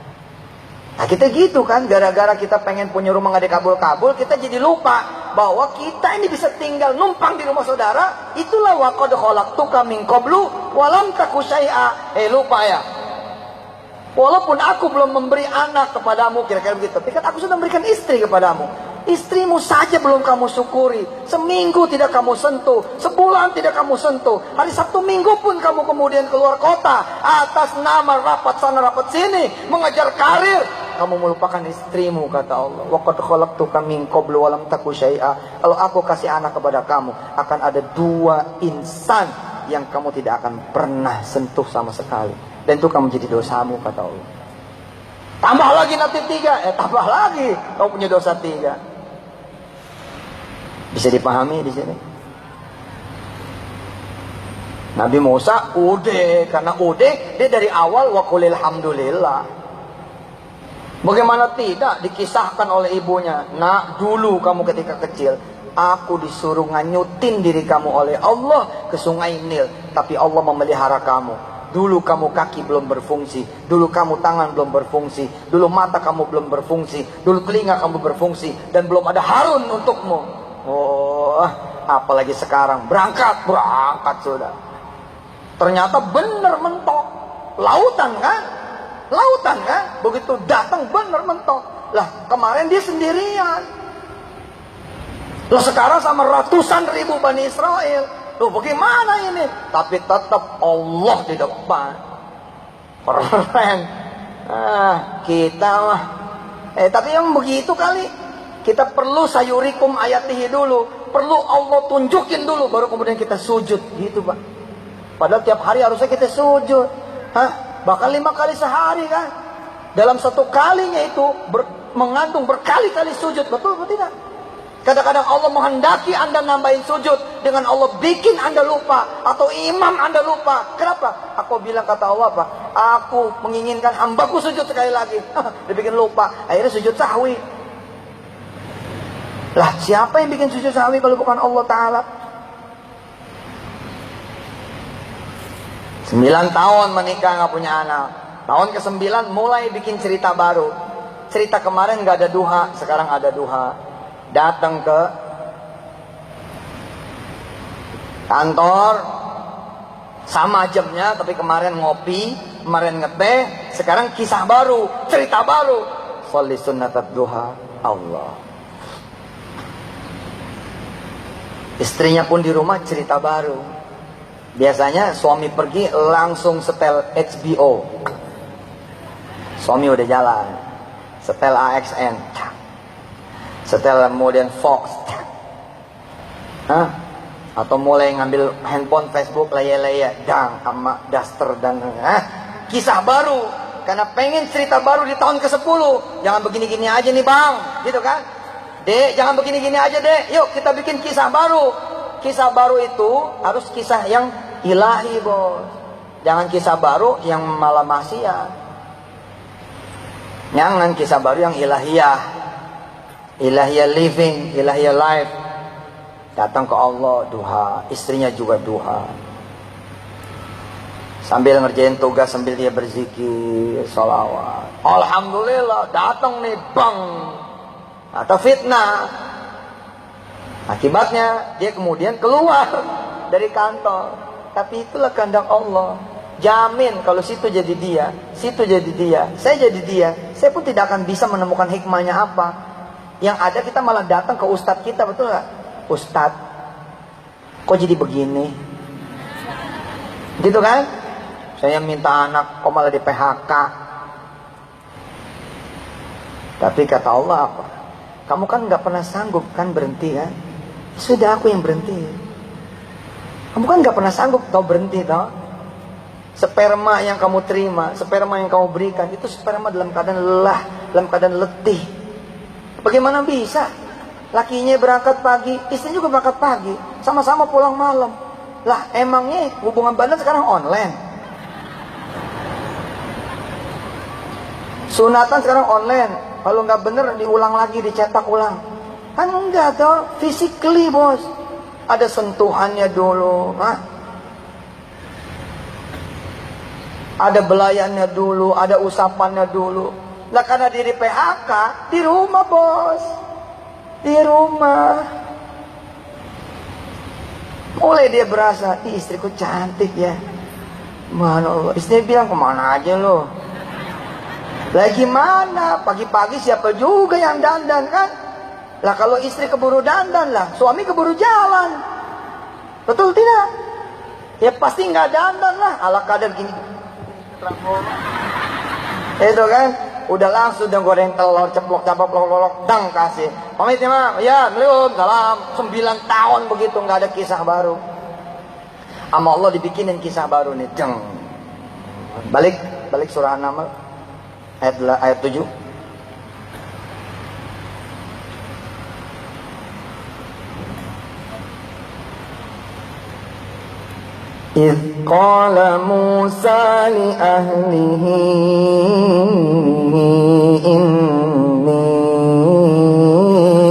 Nah kita gitu kan, gara-gara kita pengen punya rumah gak dikabul-kabul, kita jadi lupa bahwa kita ini bisa tinggal numpang di rumah saudara. Itulah wa qad khalaqtuka min qablu wa lam taku syai'a. Lupa ya, walaupun aku belum memberi anak kepadamu, kira-kira begitu, tapi kan aku sudah memberikan istri kepadamu. Istrimu saja belum kamu syukuri. Seminggu tidak kamu sentuh, sebulan tidak kamu sentuh. Hari Sabtu Minggu pun kamu kemudian keluar kota atas nama rapat sana rapat sini, mengejar karir. Kamu melupakan istrimu, kata Allah. Wa qad khalaqtuka min qablu wa lam taku syai'a. Kalau aku kasih anak kepada kamu, akan ada 2 insan yang kamu tidak akan pernah sentuh sama sekali. Dan itu kamu jadi dosamu, kata Allah. Tambah lagi nanti 3, tambah lagi kamu punya dosa 3. Bisa dipahami di sini? Nabi Musa karena dia dari awal wa qulil hamdulillah. Bagaimana tidak dikisahkan oleh ibunya, nak dulu kamu ketika kecil aku disuruh nganyutin diri kamu oleh Allah ke sungai Nil, tapi Allah memelihara kamu. Dulu kamu kaki belum berfungsi, dulu kamu tangan belum berfungsi, dulu mata kamu belum berfungsi, dulu telinga kamu berfungsi, dan belum ada Harun untukmu. Oh, apalagi sekarang berangkat sudah. Ternyata benar mentok. Lautan kan? Lautan kan? Begitu datang bener mentok. Lah kemarin dia sendirian. Lah sekarang sama ratusan ribu Bani Israel. Loh bagaimana ini? Tapi tetap Allah di depan. Keren. Kita mah. Tapi yang begitu kali. Kita perlu sayurikum ayatihi dulu. Perlu Allah tunjukin dulu. Baru kemudian kita sujud. Gitu Pak. Padahal tiap hari harusnya kita sujud. Bahkan 5 kali sehari kan. Dalam satu kalinya itu mengandung berkali-kali sujud. Betul atau tidak? Kadang-kadang Allah menghendaki Anda nambahin sujud. Dengan Allah bikin Anda lupa. Atau imam Anda lupa. Kenapa? Aku bilang kata Allah apa? Aku menginginkan hambaku sujud sekali lagi. Dibikin lupa. Akhirnya sujud sahwi. Lah siapa yang bikin sujud sahwi kalau bukan Allah Ta'ala? 9 tahun menikah gak punya anak. Tahun ke-9 mulai bikin cerita baru. Cerita kemarin gak ada duha. Sekarang ada duha. Datang ke kantor sama jamnya, tapi kemarin ngopi, kemarin ngeteh, sekarang kisah baru, cerita baru. Sholli sunnatat duha. Allah. Istrinya pun di rumah cerita baru. Biasanya suami pergi langsung setel HBO. Suami udah jalan. Setel AXN. Setel kemudian Fox. Atau mulai ngambil handphone Facebook laya-laya dang sama daster dan kisah baru. Karena pengen cerita baru di tahun ke-10. Jangan begini-gini aja nih bang, gitu kan? Dek, jangan begini-gini aja dek. Yuk kita bikin kisah baru. Kisah baru itu harus kisah yang ilahi bos. Jangan kisah baru yang malah maksiat. Jangan kisah baru yang ilahiyah. Ilahiyah living, ilahiyah life. Datang ke Allah duha, istrinya juga duha. Sambil ngerjain tugas, sambil dia berzikir, sholawat. Alhamdulillah, datang nih bang. Atau fitnah. Akibatnya dia kemudian keluar dari kantor. Tapi itulah kehendak Allah. Jamin kalau situ jadi dia, situ jadi dia, saya jadi dia. Saya pun tidak akan bisa menemukan hikmahnya apa. Yang ada kita malah datang ke ustadz kita, betul gak? Ustadz, kok jadi begini? Gitu kan? Saya minta anak, kok malah di PHK? Tapi kata Allah apa? Kamu kan gak pernah sanggup kan berhenti kan? Sudah aku yang berhenti. Kamu kan gak pernah sanggup kau berhenti tau? Sperma yang kamu terima, sperma yang kamu berikan, itu sperma dalam keadaan lelah, dalam keadaan letih. Bagaimana bisa? Lakinya berangkat pagi, istrinya juga berangkat pagi, sama-sama pulang malam. Lah emangnya hubungan badan sekarang online? Sunatan sekarang online. Kalau nggak bener diulang lagi, dicetak ulang. Kan enggak toh, physically bos. Ada sentuhannya dulu, ada belayannya dulu, ada usapannya dulu. Lah karena dia di PHK, di rumah bos. Di rumah. Mulai dia berasa, istriku cantik ya. Mana Allah, istri bilang kemana aja lo? Lagi mana? Pagi-pagi siapa juga yang dandan kan? Lah kalau istri keburu dandan lah, suami keburu jalan. Betul tidak? Ya pasti nggak dandan lah, ala kadar gini. Itu kan, udah langsung udah goreng telur, ceplok, lolok, dang kasih. Pamit ya mak, ya, belum, salam. 9 tahun begitu nggak ada kisah baru. Sama Allah dibikinin kisah baru nih, jeng. Balik surah An-Naml ayat 7. إذ قال موسى لأهله إني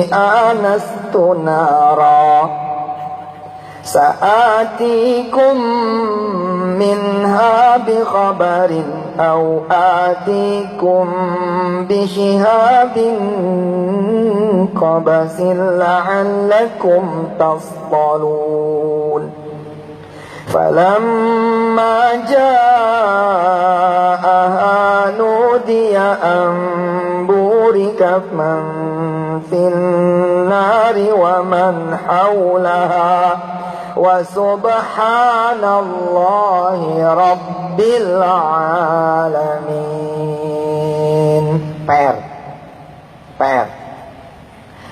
آنست نارا سآتيكم منها بخبر أو آتيكم بشهاب قبس لعلكم تصطلون فلما جاء أنبورك من في النار ومن حولها وسبحان الله رب العالمين. PR.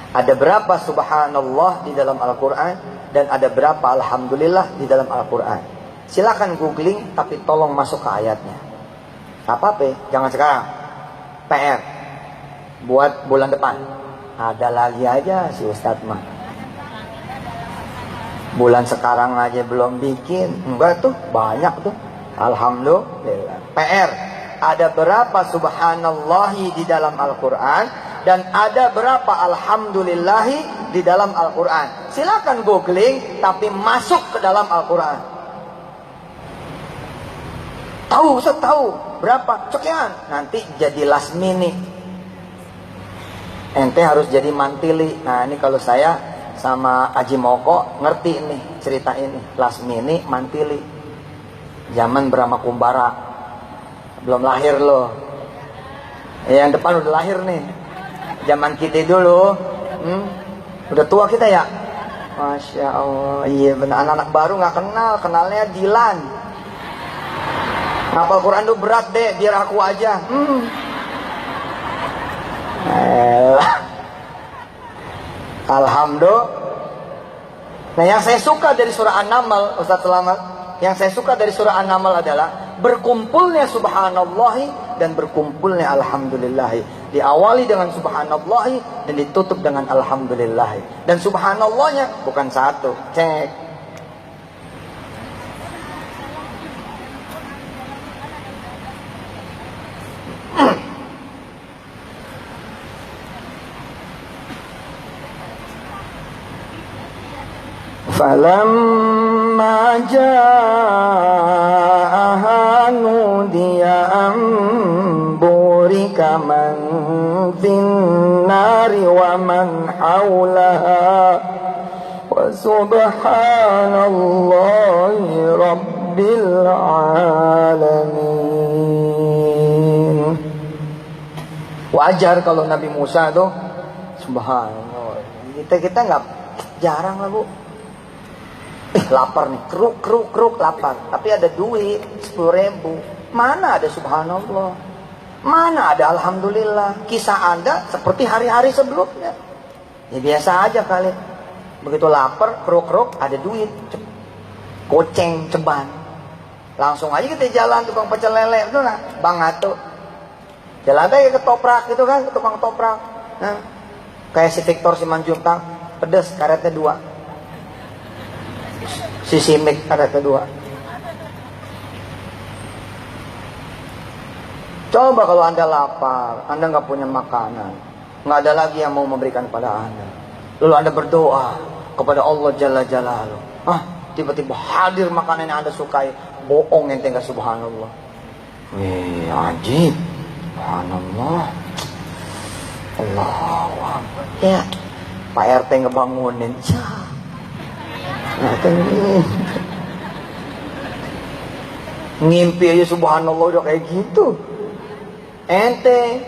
Ada berapa subhanallah di dalam Al-Quran dan ada berapa alhamdulillah di dalam Al-Quran? Silakan googling, tapi tolong masuk ke ayatnya. Apa-apa, jangan sekarang. PR buat bulan depan. Ada lagi aja si Ustadz mah. Bulan sekarang aja belum bikin. Enggak tuh, banyak tuh. Alhamdulillah. PR, ada berapa subhanallahi di dalam Al-Quran dan ada berapa alhamdulillahi di dalam Al-Quran. Silakan googling, tapi masuk ke dalam Al-Quran. Tahu, Ustaz tahu berapa? Sekian. Nanti jadi last minute. Ente harus jadi mantili. Nah ini kalau saya sama Aji Moko ngerti nih cerita ini. Last minute mantili. Zaman Brahma Kumbara. Belum lahir loh. Yang depan udah lahir nih. Zaman kita dulu, udah tua kita ya. Masya Allah, iya benar. Anak-anak baru nggak kenalnya Dilan. Ngapal Quran tuh berat deh, biar aku aja. Alhamdulillah. Nah yang saya suka dari surah An-Naml, Ustaz Selamat, yang saya suka dari surah An-Naml adalah berkumpulnya subhanallahi dan berkumpulnya alhamdulillahi. Diawali dengan subhanallahi dan ditutup dengan alhamdulillahi. Dan subhanallahnya bukan satu. Cek. Falamma ja'aha nudiya amburika man finnari wa man hawlaha wa subhanallahi rabbil alamin. Wajar kalau Nabi Musa tuh subhanallah. Kita nggak jarang lah bu. Lapar nih, keruk lapar. Tapi ada duit 10.000. Mana ada subhanallah? Mana ada alhamdulillah? Kisah Anda seperti hari-hari sebelumnya. Ya biasa aja kali. Begitu lapar, keruk ada duit. Goceng, ceban. Langsung aja kita jalan tukang pecel lele. Betul nggak? Bang Atu. Jalan aja ke toprak gitu kan, ke tukang toprak. Nah, kayak si Victor Simanjuntak. Pedes, karetnya 2. Si Simik ada kedua. Coba kalau Anda lapar, Anda nggak punya makanan, nggak ada lagi yang mau memberikan pada Anda. Lalu Anda berdoa kepada Allah Jalla Jalaluh. Tiba-tiba hadir makanan yang Anda sukai. Bohong ente nggak subhanallah. Wih, ajib. Subhanallah. Allahu Akbar. Ya, Pak RT ngebangunin. Ngimpi aja subhanallah udah kayak gitu. Ente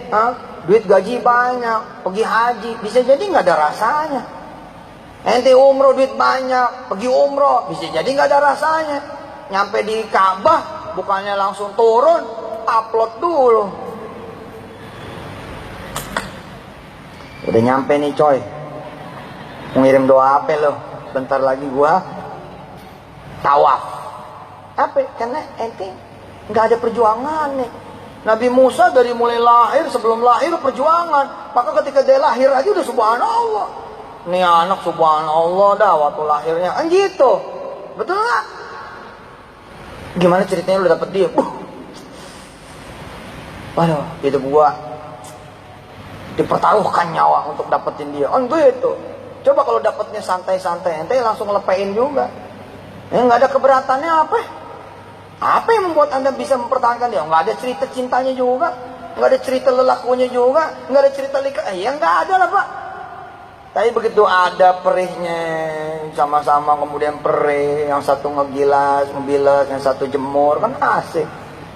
duit gaji banyak, pergi haji, bisa jadi nggak ada rasanya. Ente umroh duit banyak, pergi umroh, bisa jadi nggak ada rasanya. Nyampe di Ka'bah bukannya langsung turun, upload dulu. Udah nyampe nih coy, ngirim doa apa lo? Bentar lagi gua tawaf. Apa? Karena ente nggak ada perjuangan nih. Nabi Musa dari mulai lahir, sebelum lahir perjuangan. Maka ketika dia lahir aja udah subhanallah. Nih anak subhanallah dah waktu lahirnya. Kan gitu. Betul nggak? Gimana ceritanya lu dapet dia? Waduh, itu gua dipertaruhkan nyawa untuk dapetin dia. Gitu. Coba kalau dapatnya santai-santai, ente langsung ngelepein juga. Ya nggak ada keberatannya apa? Apa yang membuat Anda bisa mempertahankan dia? Nggak ada cerita cintanya juga, nggak ada cerita lelakunya juga, nggak ada cerita likah. Ya nggak ada lah Pak. Tapi begitu ada perihnya, sama-sama kemudian perih, yang satu ngebilas, yang satu jemur, kan asik.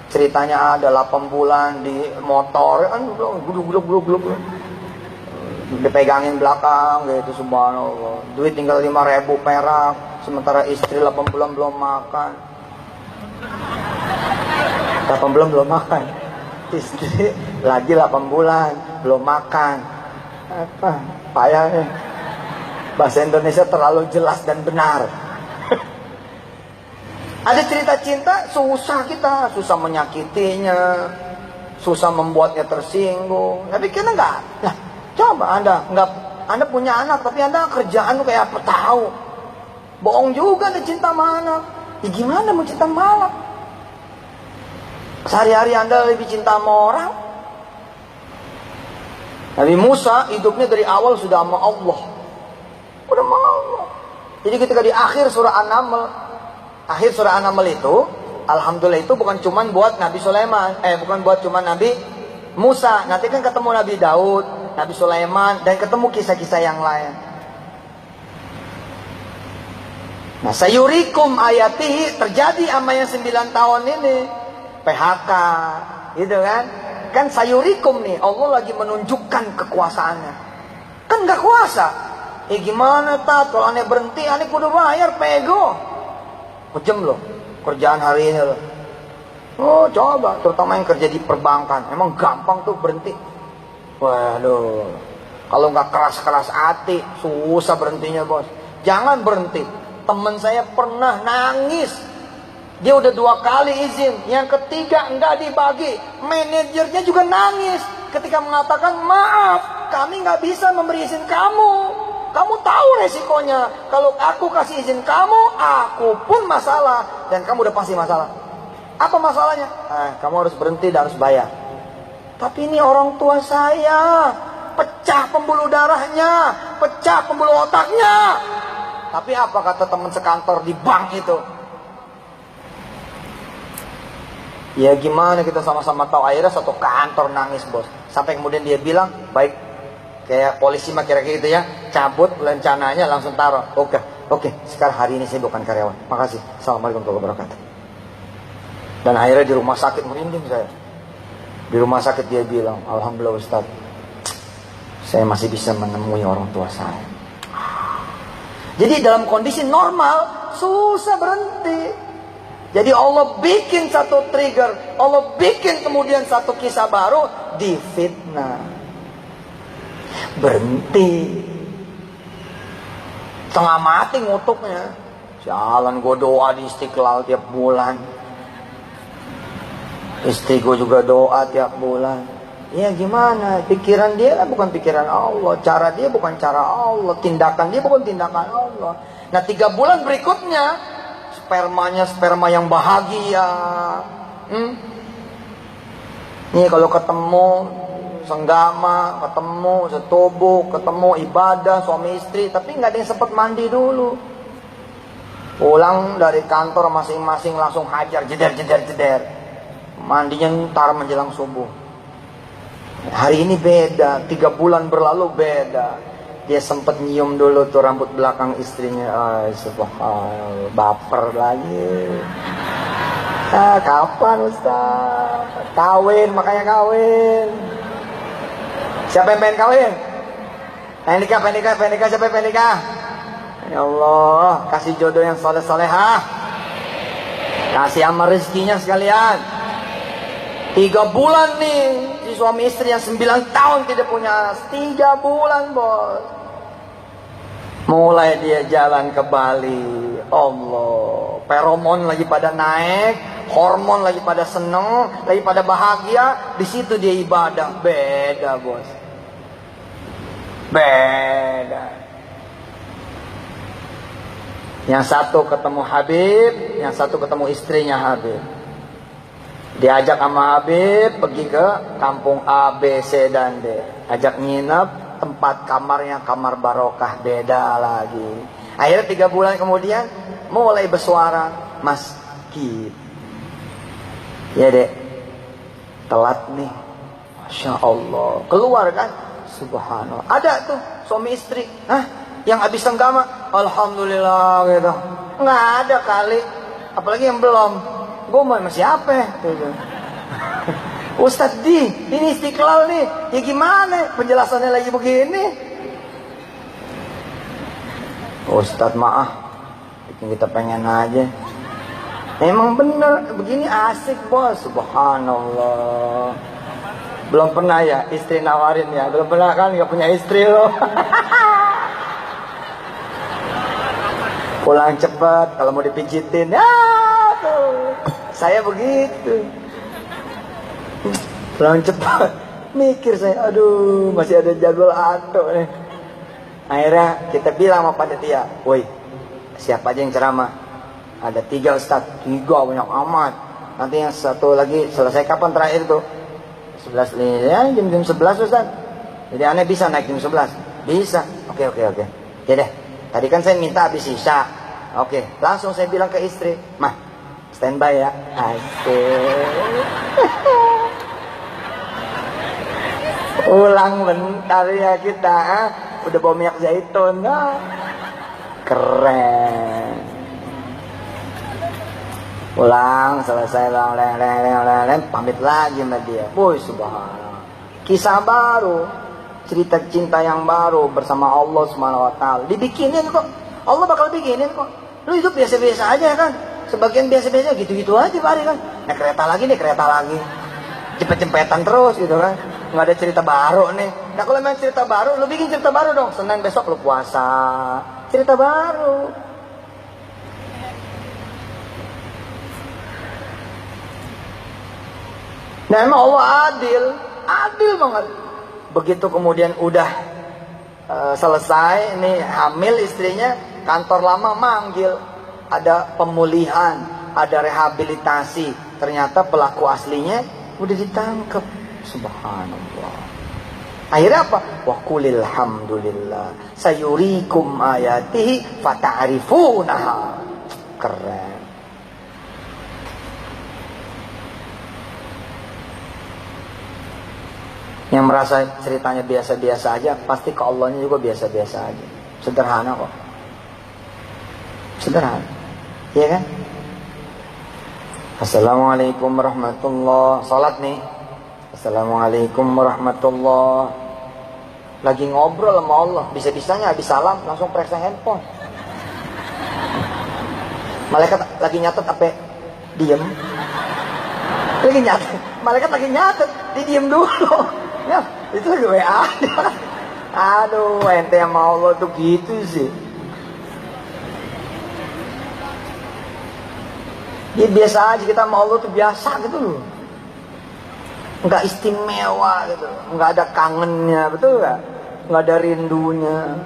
Ceritanya ada 8 bulan di motor kan, gluk. Dipegangin belakang gitu, subhanallah. Duit tinggal 5.000 perak, sementara istri 8 bulan belum makan. 8 bulan belum makan. Istri lagi 8 bulan belum makan. Apa? Payahnya. Bahasa Indonesia terlalu jelas dan benar. Ada cerita cinta susah, kita susah menyakitinya, susah membuatnya tersinggung. Tapi kita enggak. Nah, coba Anda punya anak, tapi Anda kerjaan kayak apa tahu? Bohong juga Anda cinta sama anak. Ya gimana mau cinta sama anak? Sehari-hari Anda lebih cinta sama orang. Nabi Musa hidupnya dari awal sudah sama Allah. Udah sama Allah. Jadi ketika di akhir surah An-Naml itu, alhamdulillah itu bukan cuma buat Nabi Sulaiman, bukan buat cuma Nabi Musa. Nanti kan ketemu Nabi Daud, Nabi Sulaiman, dan ketemu kisah-kisah yang lain. Nah, sayurikum ayatihi, terjadi sama yang 9 tahun ini, PHK, gitu kan? Kan sayurikum nih, Allah lagi menunjukkan kekuasaannya. Kan gak kuasa. Gimana kalau aneh berhenti, aneh kudu bayar pego. Kejem loh, kerjaan hari ini loh. Oh coba, terutama yang kerja di perbankan, emang gampang tuh berhenti. Waduh, kalau nggak keras-keras hati, susah berhentinya bos. Jangan berhenti. Temen saya pernah nangis. Dia udah 2 kali izin, yang ketiga nggak dibagi. Manajernya juga nangis ketika mengatakan, maaf, kami nggak bisa memberi izin kamu. Kamu tahu resikonya. Kalau aku kasih izin kamu, aku pun masalah. Dan kamu udah pasti masalah. Apa masalahnya? Kamu harus berhenti dan harus bayar. Tapi ini orang tua saya. Pecah pembuluh darahnya. Pecah pembuluh otaknya. Tapi apa kata teman sekantor di bank itu? Ya gimana kita sama-sama tahu, akhirnya satu kantor nangis bos. Sampai kemudian dia bilang, baik. Kayak polisi mah kira-kira gitu ya, cabut rencananya langsung taruh. Oke, sekarang hari ini saya bukan karyawan. Makasih. Assalamualaikum warahmatullahi wabarakatuh. Dan akhirnya di rumah sakit merinding saya. Di rumah sakit dia bilang, alhamdulillah Ustaz, saya masih bisa menemui orang tua saya. Jadi dalam kondisi normal susah berhenti. Jadi Allah bikin satu trigger, Allah bikin kemudian satu kisah baru, difitnah. Berhenti, tengah mati ngutuknya. Jalan gue doa di Istiqlal tiap bulan, istri gue juga doa tiap bulan. Ya gimana, pikiran dia bukan pikiran Allah, cara dia bukan cara Allah, tindakan dia bukan tindakan Allah. Nah 3 bulan berikutnya, spermanya sperma yang bahagia. Nih kalau ketemu senggama, ketemu setubuh, ketemu ibadah suami istri, tapi nggak ada yang sempat mandi dulu. Pulang dari kantor masing-masing langsung hajar, jeder. Mandinya ntar menjelang subuh. Hari ini beda, 3 bulan berlalu beda. Dia sempat nyium dulu tuh rambut belakang istrinya. Subhanallah, baper lagi. Kapan Ustaz? Kawin, makanya kawin. Siapa yang pengen kawin? Pengen nikah, siapa yang pengen nikah? Ya Allah, kasih jodoh yang soleh-solehah. Kasih amal rezekinya sekalian. 3 bulan nih, si suami istri yang 9 tahun tidak punya anak. 3 bulan bos. Mulai dia jalan ke Bali. Allah, feromon lagi pada naik, hormon lagi pada seneng, lagi pada bahagia. Di situ dia ibadah. Beda bos, beda. Yang satu ketemu Habib, yang satu ketemu istrinya Habib. Diajak sama Habib pergi ke kampung A, B, C, dan D. Ajak nginep, tempat kamarnya kamar barokah, beda lagi. Akhirnya 3 bulan kemudian mulai bersuara, Mas Ki, ya dek, telat nih. Masya Allah, keluar kan, subhanallah. Ada tuh suami istri, yang habis senggama, alhamdulillah gitu. Nggak ada kali, apalagi yang belum. Gue mau sama siapa gitu. Ustadz ini Istiqlal nih, ya gimana penjelasannya lagi begini? Ustadz maaf, bikin kita pengen aja. Emang bener begini asik bos, subhanallah. Belum pernah ya istri nawarin ya, belum pernah kan, nggak punya istri loh. Pulang cepet, kalau mau dipijitin, ya tuh, saya begitu. Pulang cepet, mikir saya, aduh masih ada jadwal ato nih. Akhirnya kita bilang sama panitia, woi siapa aja yang ceramah? Ada 3 Ustadz, 3 banyak amat. Nanti yang satu lagi selesai kapan terakhir tuh? 11 ya, jam 11 Ustadz. Jadi aneh bisa naik jam 11? Bisa. Oke. Ya deh. Tadi kan saya minta habis isya. Oke, langsung saya bilang ke istri, "Mah, standby ya." Asik. Ulang bentar ya kita. Udah bawa minyak zaitun. Keren. Pulang, selesai pamit lagi sama dia. Boy, subhanallah. Kisah baru, cerita cinta yang baru bersama Allah Subhanahu wa taala. Dibikinin kok. Allah bakal bikinin kok. Lu hidup biasa-biasa aja kan. Sebagian biasa-biasa gitu-gitu aja Pak kan. Naik kereta lagi. Jempet-jempetan terus gitu kan. Nggak ada cerita baru nih. Nah kalau memang cerita baru, lu bikin cerita baru dong. Senin besok lu puasa. Cerita baru. Nah emang Allah adil banget. Begitu kemudian udah selesai, ini hamil istrinya, kantor lama manggil, ada pemulihan, ada rehabilitasi. Ternyata pelaku aslinya udah ditangkap. Subhanallah. Akhirnya apa? Wa qulil hamdulillah sayurikum ayatihi fata'rifunaha. Keren. Yang merasa ceritanya biasa-biasa aja, pasti ke Allahnya juga biasa-biasa aja. Sederhana kok. Sederhana. Iya kan? Assalamualaikum warahmatullahi. Salat nih. Assalamualaikum warahmatullahi. Lagi ngobrol sama Allah, bisa-bisanya habis salam langsung periksa handphone. Malaikat lagi nyatet apa? Diem. Lagi nyatet. Malaikat lagi nyatet, diem dulu. Ya, itu lagi WA. Aduh, ente sama Allah tuh gitu sih. Ya biasa aja kita sama Allah tuh biasa gitu loh. Enggak istimewa gitu. Enggak ada kangennya, betul gak? Enggak ada rindunya.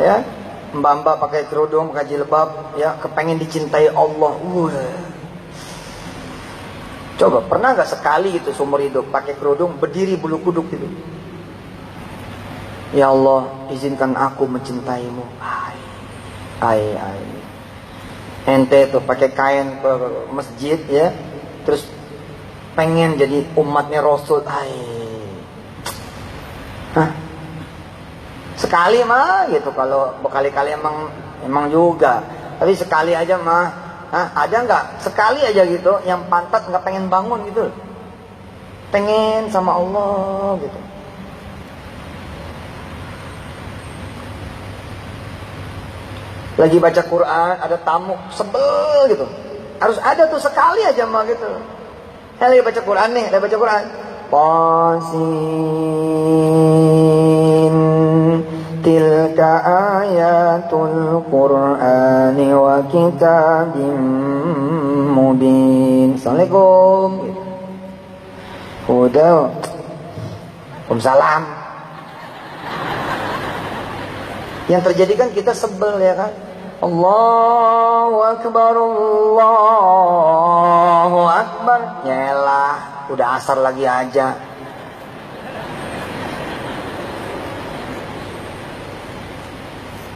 Ya, mbak-mbak pakai kerudung, pakai jilbab, ya kepengen dicintai Allah. Coba, pernah gak sekali gitu seumur hidup pakai kerudung, berdiri bulu kuduk gitu? Ya Allah, izinkan aku mencintaimu. Ai. Ente tuh pakai kain ke masjid ya, terus pengen jadi umatnya Rasul. Sekali mah gitu, kalau berkali-kali emang juga. Tapi sekali aja mah. Ada nggak sekali aja gitu yang pantat nggak pengen bangun gitu, pengen sama Allah gitu. Lagi baca Quran ada tamu sebel gitu, harus ada tuh sekali aja mah gitu. Saya lagi baca Quran nih, lagi baca Quran. Qasin tilka ayatul Qur'ani wa kitabim mubin. Assalamualaikum. Udah. Waalaikumsalam. Yang terjadi kan kita sebel ya kan. Allahu Akbar, Allahu Akbar. Nyelah, udah asar lagi aja.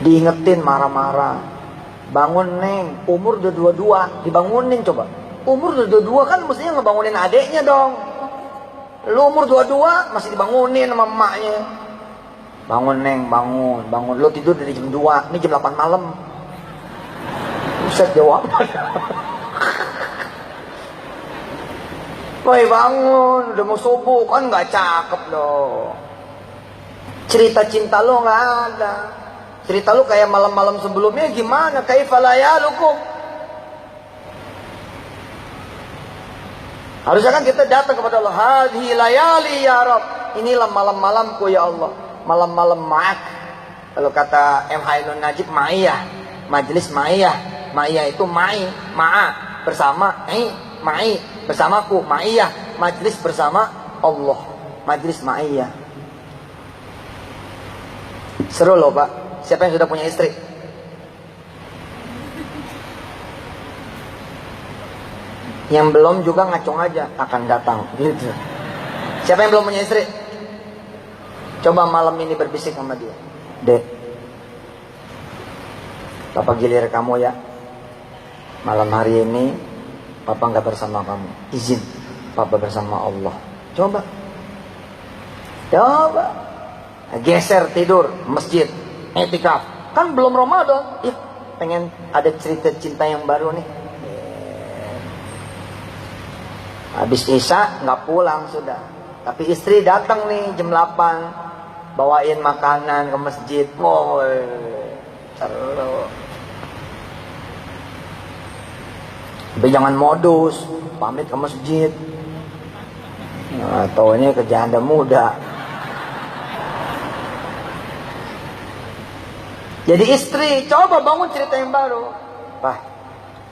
Diingetin marah-marah. Bangun neng, umur udah 22, dibangunin coba. Umur udah 22 kan mestinya ngebangunin adeknya dong. Lu umur 22 masih dibangunin sama emaknya. Bangun neng, bangun. Lu tidur dari jam 2, ini jam 8 malam. Buset jawab. Woi bangun, udah mau subuh, kan nggak cakep loh. Cerita cinta lo nggak ada. Cerita lo kayak malam-malam sebelumnya gimana? Kaifa layalukum? Harusnya kan kita datang kepada Allah. Hadhi layali ya Rabb. Inilah malam-malamku ya Allah. Malam-malam ma'ak. Kalau kata M. Hailun Najib, ma'iyah. Majlis ma'iyah. Ma'iyah itu ma'i, ma'a. Bersama, ma'i. Bersamaku, ma'iyah. Majlis bersama Allah. Majlis ma'iyah. Seru loh Pak. Siapa yang sudah punya istri? Yang belum juga ngacung aja, akan datang gitu. Siapa yang belum punya istri? Coba malam ini berbisik sama dia. Dek, Papa gilir kamu ya. Malam hari ini Papa nggak bersama kamu. Izin Papa bersama Allah. Coba geser tidur masjid, etikaf. Kan belum Ramadan. Ih, pengen ada cerita cinta yang baru nih. Habis Isya nggak pulang sudah. Tapi istri datang nih jam 8, bawain makanan ke masjid. Oh, seru. Tapi jangan modus, pamit ke masjid. Nah, taunya ke janda muda. Jadi istri, coba bangun cerita yang baru. Pak,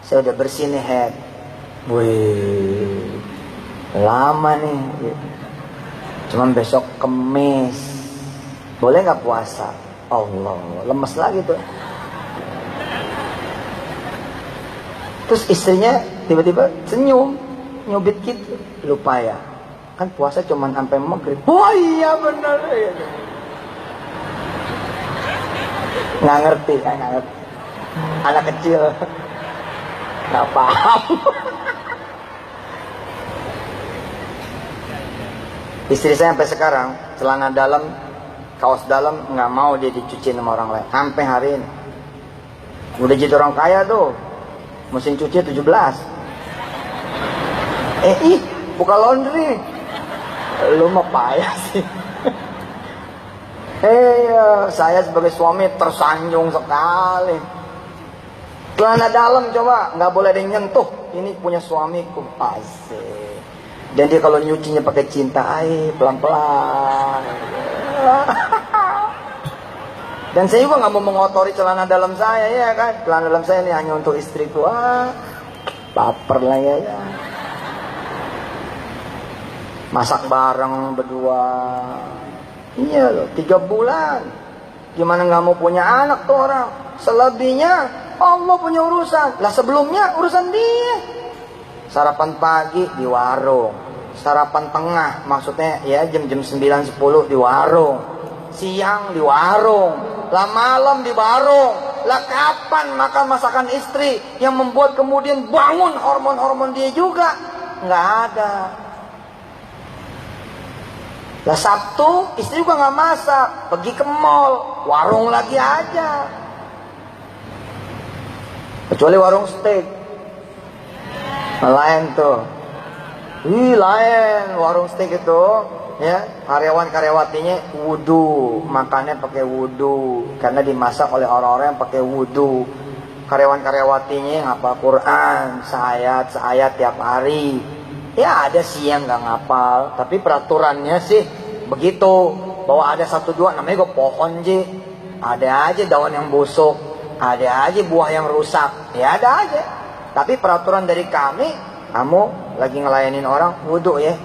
saya udah bersih nih head. Wih, lama nih. Cuman besok Kemis. Boleh nggak puasa? Allah, lemes lagi tuh. Terus istrinya tiba-tiba senyum, nyubit gitu. Lupa ya, kan puasa cuman sampai maghrib. Oh iya bener ya. Nggak ngerti, nggak ngerti. Anak kecil nggak paham. Istri saya sampai sekarang celana dalam, kaos dalam nggak mau dia dicuci sama orang lain sampai hari ini. Udah jadi orang kaya tuh, mesin cuci 17. Buka laundry. Lu mah payah sih. Saya sebagai suami tersanjung sekali. Celana dalam coba nggak boleh ada yang nyentuh. Ini punya suamiku, asik. Dan dia kalau nyucinya pakai cinta, pelan-pelan. Dan saya juga nggak mau mengotori celana dalam saya ya kan. Celana dalam saya ini hanya untuk istriku. Baper lah ya. Masak bareng berdua. Iya loh, 3 bulan. Gimana nggak mau punya anak tuh orang? Selebihnya Allah punya urusan. Lah sebelumnya urusan dia. Sarapan pagi di warung, sarapan tengah maksudnya ya jam-jam 9-10 di warung, siang di warung, lah malam di warung. Lah kapan makan masakan istri yang membuat kemudian bangun hormon-hormon dia juga? Nggak ada. Lah Sabtu istri juga nggak masak, pergi ke mall, warung lagi aja. Kecuali warung steak. Lain tuh. Lain warung steak itu ya, karyawan-karyawatinya wudu, makannya pakai wudu karena dimasak oleh orang-orang yang pakai wudu. Karyawan-karyawatinya ngapal Quran seayat tiap hari. Ya ada sih yang nggak ngapal, tapi peraturannya sih begitu. Bahwa ada 1-2 namanya gue pohon ji. Ada aja daun yang busuk, ada aja buah yang rusak, ya ada aja. Tapi peraturan dari kami, kamu lagi ngelayanin orang wudu ya.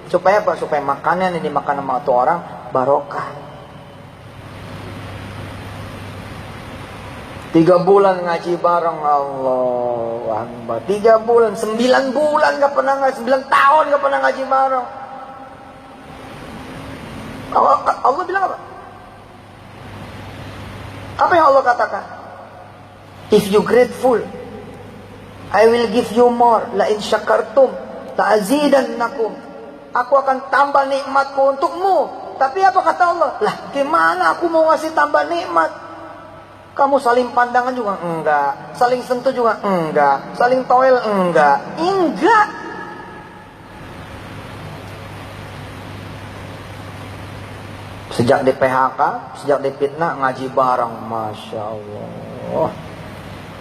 Supaya apa? Supaya makanan yang dimakan sama tuh orang barokah. 3 bulan ngaji bareng, Allah Akbar. 3 bulan, 9 bulan gak pernah ngaji, 9 tahun gak pernah ngaji bareng. Allah bilang apa? Apa yang Allah katakan? If you grateful, I will give you more. La in syakartum la azidannakum. Aku akan tambah nikmatku untukmu. Tapi apa kata Allah? Lah gimana aku mau ngasih tambah nikmat? Kamu saling pandangan juga enggak, saling sentuh juga enggak, saling toel enggak. Enggak. Sejak di PHK, sejak di fitnah, ngaji bareng, Masya Allah.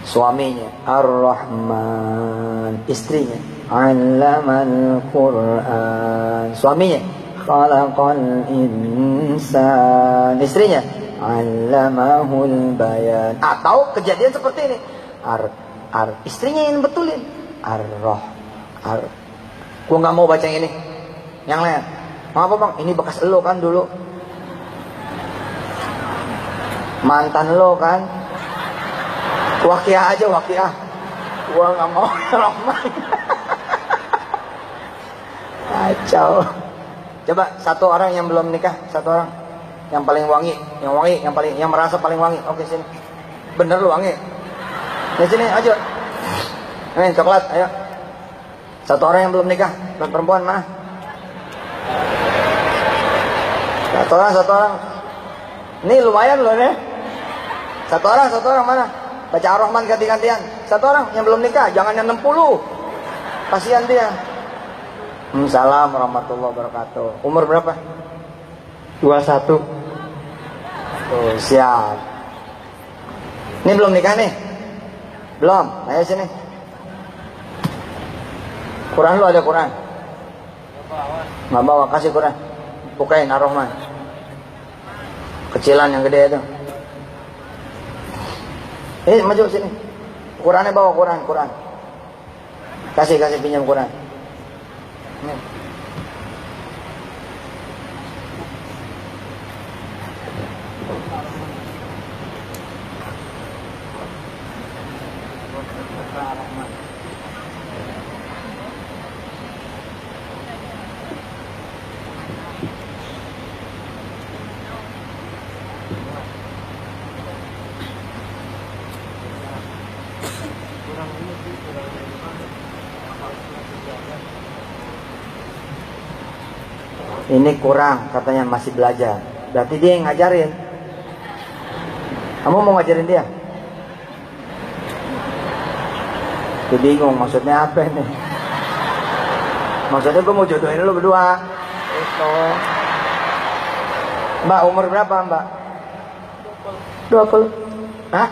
Suaminya Ar-Rahman, istrinya Allamal Quran, suaminya Khalaqal Insan, istrinya Allamahul Bayan. Atau kejadian seperti ini, istrinya yang betulin gua nggak mau baca yang ini, yang lain. Apa bang? Ini bekas lo kan dulu, mantan lo kan. Waqiah aja, waqiah. Gua nggak mau Rahman. Kacau. Coba satu orang yang belum nikah, satu orang yang paling wangi, yang merasa paling wangi. Oke, sini. Bener lu wangi. Di sini aja. Nih coklat, ayo. Satu orang yang belum nikah, perempuan mana? Satu orang. Ini lumayan loh nih. Satu orang mana? Baca Ar-Rahman ganti-gantian. Satu orang yang belum nikah, jangan yang 60. Kasihan dia. Assalamualaikum warahmatullahi wabarakatuh. Umur berapa? 21. Tuh, siap. Ini belum nikah nih? Belum? Ayo sini. Quran lu ada Quran? Nggak bawa, kasih Quran. Bukain Ar-Rahman. Kecilan yang gede itu. Maju sini. Qurannya bawa, Quran. Kasih pinjam Quran. Ini kurang, katanya masih belajar. Berarti dia yang ngajarin. Kamu mau ngajarin dia? Dia bingung maksudnya apa ini. Maksudnya gue mau jodohin lu berdua. Itu. Mbak, umur berapa mbak? 20. Hah?